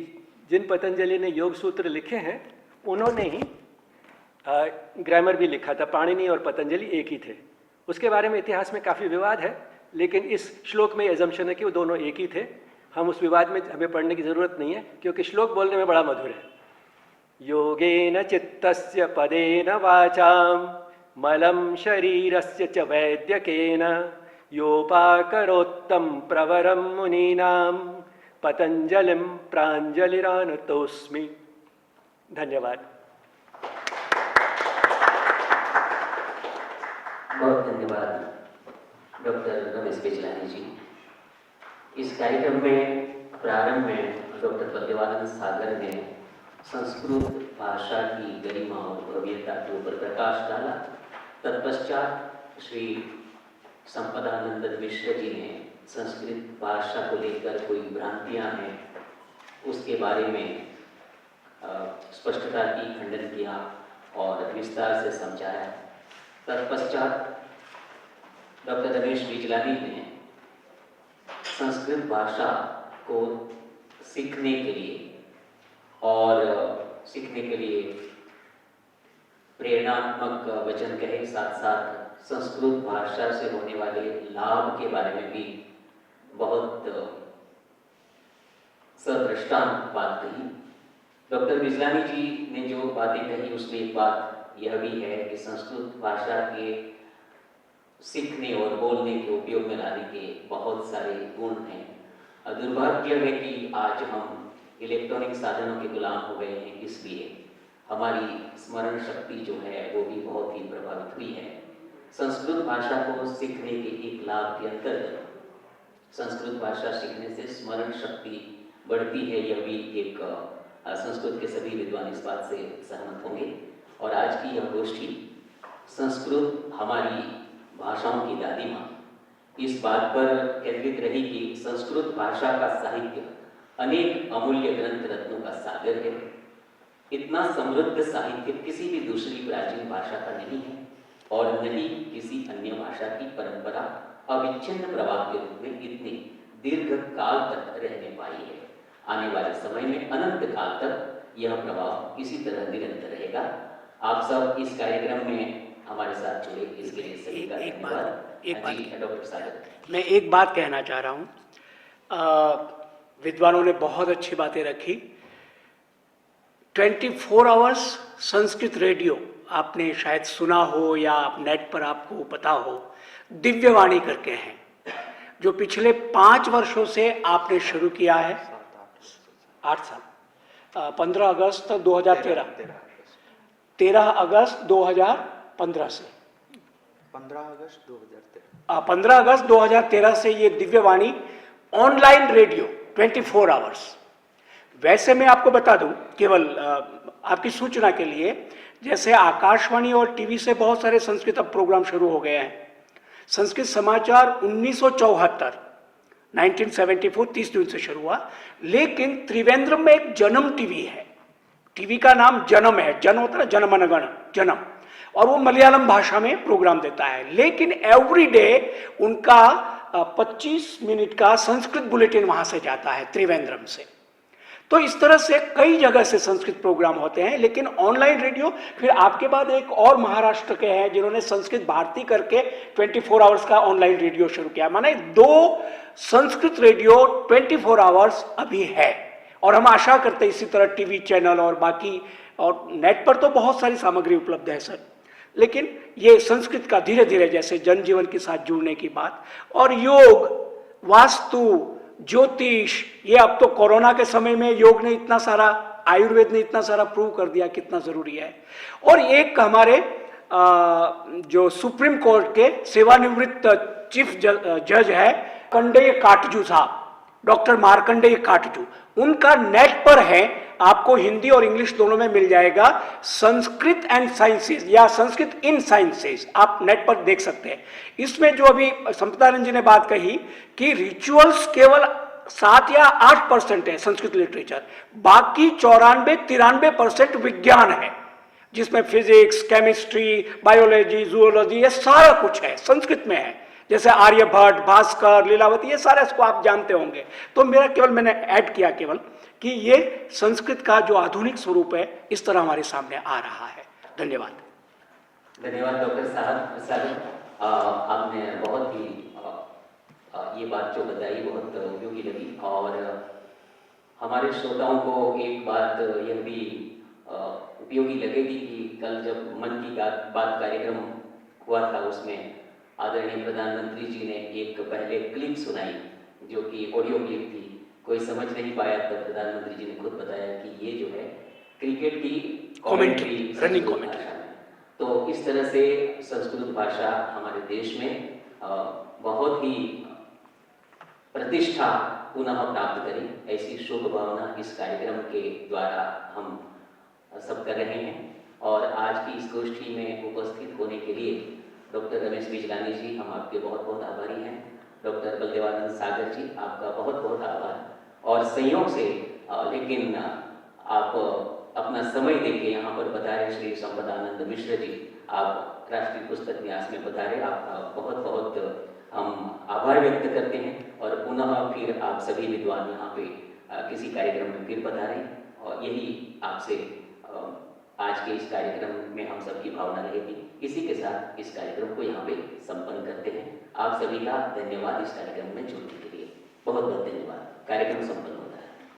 जिन पतंजलि ने योग सूत्र लिखे हैं उन्होंने ही ग्रामर भी लिखा था। पाणिनि और पतंजलि एक ही थे। उसके बारे में इतिहास में काफ़ी विवाद है, लेकिन इस श्लोक में एजम्पशन है कि वो दोनों एक ही थे। हम उस विवाद में हमें पढ़ने की ज़रूरत नहीं है, क्योंकि श्लोक बोलने में बड़ा मधुर है। योगेन चित्तस्य पदेन वाचाम मलं शरीरस्य च वैद्यकेन योपाकरोत्तम प्रवरम मुनीनां पतंजलिं प्राञ्जलिरानतोस्मि। धन्यवाद। बहुत धन्यवाद डॉक्टर रमेश बिजलानी जी। इस कार्यक्रम में प्रारंभ में डॉक्टर प्रज्ञानंद सागर ने संस्कृत भाषा की गरिमा और भव्यता के ऊपर प्रकाश डाला। तत्पश्चात श्री संपदानंद मिश्र जी ने संस्कृत भाषा को लेकर कोई भ्रांतियां हैं उसके बारे में स्पष्टता की खंडन किया और विस्तार से समझाया। तत्पश्चात डॉक्टर रमेश बिजलानी ने संस्कृत भाषा को सीखने के लिए प्रेरणात्मक वचन कहे, साथ साथ संस्कृत भाषा से होने वाले लाभ के बारे में भी बहुत सदृष्टांत बात कही। डॉक्टर बिजलानी जी ने जो बातें कही उसमें एक बात यह भी है कि संस्कृत भाषा के सीखने और बोलने के उपयोग में लाने के बहुत सारे गुण हैं। दुर्भाग्य है कि आज हम इलेक्ट्रॉनिक साधनों के गुलाम हो गए हैं, इसलिए हमारी स्मरण शक्ति जो है वो भी बहुत ही प्रभावित हुई है। संस्कृत भाषा को सीखने के एक लाभ के अंतर्गत संस्कृत भाषा सीखने से स्मरण शक्ति बढ़ती है, यह भी एक संस्कृत के सभी विद्वान इस बात से सहमत होंगे। और आज की यह गोष्ठी संस्कृत हमारी भाषाओं की दादी माँ इस बात पर केंद्रित रही कि संस्कृत भाषा का साहित्य अनेक अमूल्य ग्रंथ रत्नों का सागर है। इतना समृद्ध साहित्य किसी भी दूसरी प्राचीन भाषा का नहीं है और न ही किसी अन्य भाषा की परंपरा अविच्छिन्न प्रवाह के रूप में इतने दीर्घ काल तक रहने पाई है। आने वाले समय में अनंत काल तक यह प्रवाह इसी तरह निरंतर रहेगा। आप सब इस कार्यक्रम में हमारे साथ जुड़े, इसके लिए सभी का धन्यवाद। डॉक्टर सागर, मैं एक बात कहना चाह रहा हूँ। विद्वानों ने बहुत अच्छी बातें रखी। 24 आवर्स संस्कृत रेडियो आपने शायद सुना हो या नेट पर आपको पता हो, दिव्यवाणी करके हैं, जो पिछले 5 वर्षों से आपने शुरू किया है। 8 साल 15 अगस्त 2013 13 अगस्त 2015 से 15 अगस्त 2013 से ये दिव्यवाणी ऑनलाइन रेडियो 24 आवर्स। वैसे मैं आपको बता दूं, केवल आपकी सूचना के लिए, जैसे आकाशवाणी और टीवी से बहुत सारे संस्कृत अब प्रोग्राम शुरू हो गए हैं। संस्कृत समाचार 1974 1974 30 जून से शुरू हुआ, लेकिन त्रिवेंद्रम में एक जन्म टीवी है। टीवी का नाम जन्म है, जन होता है जनमनगण, जन्म, और वो मलयालम भाषा में प्रोग्राम देता है। लेकिन एवरी डे उनका 25 मिनट का संस्कृत बुलेटिन वहां से जाता है त्रिवेंद्रम से। तो इस तरह से कई जगह से संस्कृत प्रोग्राम होते हैं। लेकिन ऑनलाइन रेडियो, फिर आपके बाद एक और महाराष्ट्र के हैं जिन्होंने संस्कृत भारती करके 24 आवर्स का ऑनलाइन रेडियो शुरू किया। माने 2 संस्कृत रेडियो 24 आवर्स अभी है, और हम आशा करते हैं इसी तरह टीवी चैनल और बाकी, और नेट पर तो बहुत सारी सामग्री उपलब्ध है सर। लेकिन ये संस्कृत का धीरे धीरे, जैसे जनजीवन के साथ जुड़ने की बात, और योग, वास्तु, ज्योतिष, ये अब तो कोरोना के समय में योग ने इतना सारा, आयुर्वेद ने इतना सारा प्रूव कर दिया कितना जरूरी है। और एक हमारे जो सुप्रीम कोर्ट के सेवानिवृत्त चीफ जज है कंडेय काटजू साहब, डॉक्टर मार्कंडेय काटजू, उनका नेट पर है, आपको हिंदी और इंग्लिश दोनों में मिल जाएगा, संस्कृत एंड साइंसेज या संस्कृत इन साइंसेज, आप नेट पर देख सकते हैं। इसमें जो अभी संपदानंद जी ने बात कही कि रिचुअल्स केवल 7 या 8% है संस्कृत लिटरेचर, बाकी 94-93% विज्ञान है, जिसमें फिजिक्स, केमिस्ट्री, बायोलॉजी, जूलॉजी, ये सारा कुछ है संस्कृत में है। जैसे आर्यभट्ट, भास्कर, लीलावती, ये सारे इसको आप जानते होंगे। तो मेरा केवल, मैंने ऐड किया केवल कि ये संस्कृत का जो आधुनिक स्वरूप है इस तरह हमारे सामने आ रहा है। धन्यवाद। धन्यवाद डॉक्टर सागर, आपने बहुत ही ये बात जो बताई बहुत उपयोगी लगी। और हमारे श्रोताओं को एक बात यह भी उपयोगी लगेगी कि कल जब मन की बात कार्यक्रम हुआ था, उसमें आदरणीय प्रधानमंत्री जी ने एक पहले क्लिप सुनाई जो कि ऑडियो क्लिप थी। कोई समझ नहीं पाया, तो प्रधानमंत्री जी ने खुद बताया कि ये जो है क्रिकेट की कमेंट्री, रनिंग कमेंट्री। तो इस तरह से संस्कृत भाषा हमारे देश में बहुत ही प्रतिष्ठा पुनः प्राप्त करी, ऐसी शुभ भावना इस कार्यक्रम के द्वारा हम सब कर रहे हैं। और आज की इस गोष्ठी में उपस्थित होने के लिए डॉक्टर रमेश बिजलानी जी, हम आपके बहुत बहुत आभारी हैं। डॉक्टर बलदेवानंद सागर जी, आपका बहुत बहुत आभार। और संयोग से लेकिन आप अपना समय देके यहाँ पर बता रहे श्री संपदानंद मिश्र जी, आप राष्ट्रीय पुस्तक न्यास में बता रहे, आपका बहुत बहुत हम आभार व्यक्त करते हैं। और पुनः फिर आप सभी विद्वान यहाँ पे किसी कार्यक्रम में फिर बता रहे, और यही आपसे आज के इस कार्यक्रम में हम सबकी भावना रहेगी। इसी के साथ इस कार्यक्रम को यहाँ पे संपन्न करते हैं। आप सभी का धन्यवाद इस कार्यक्रम में जुड़ने के लिए, बहुत बहुत धन्यवाद। कार्यक्रम संपन्न।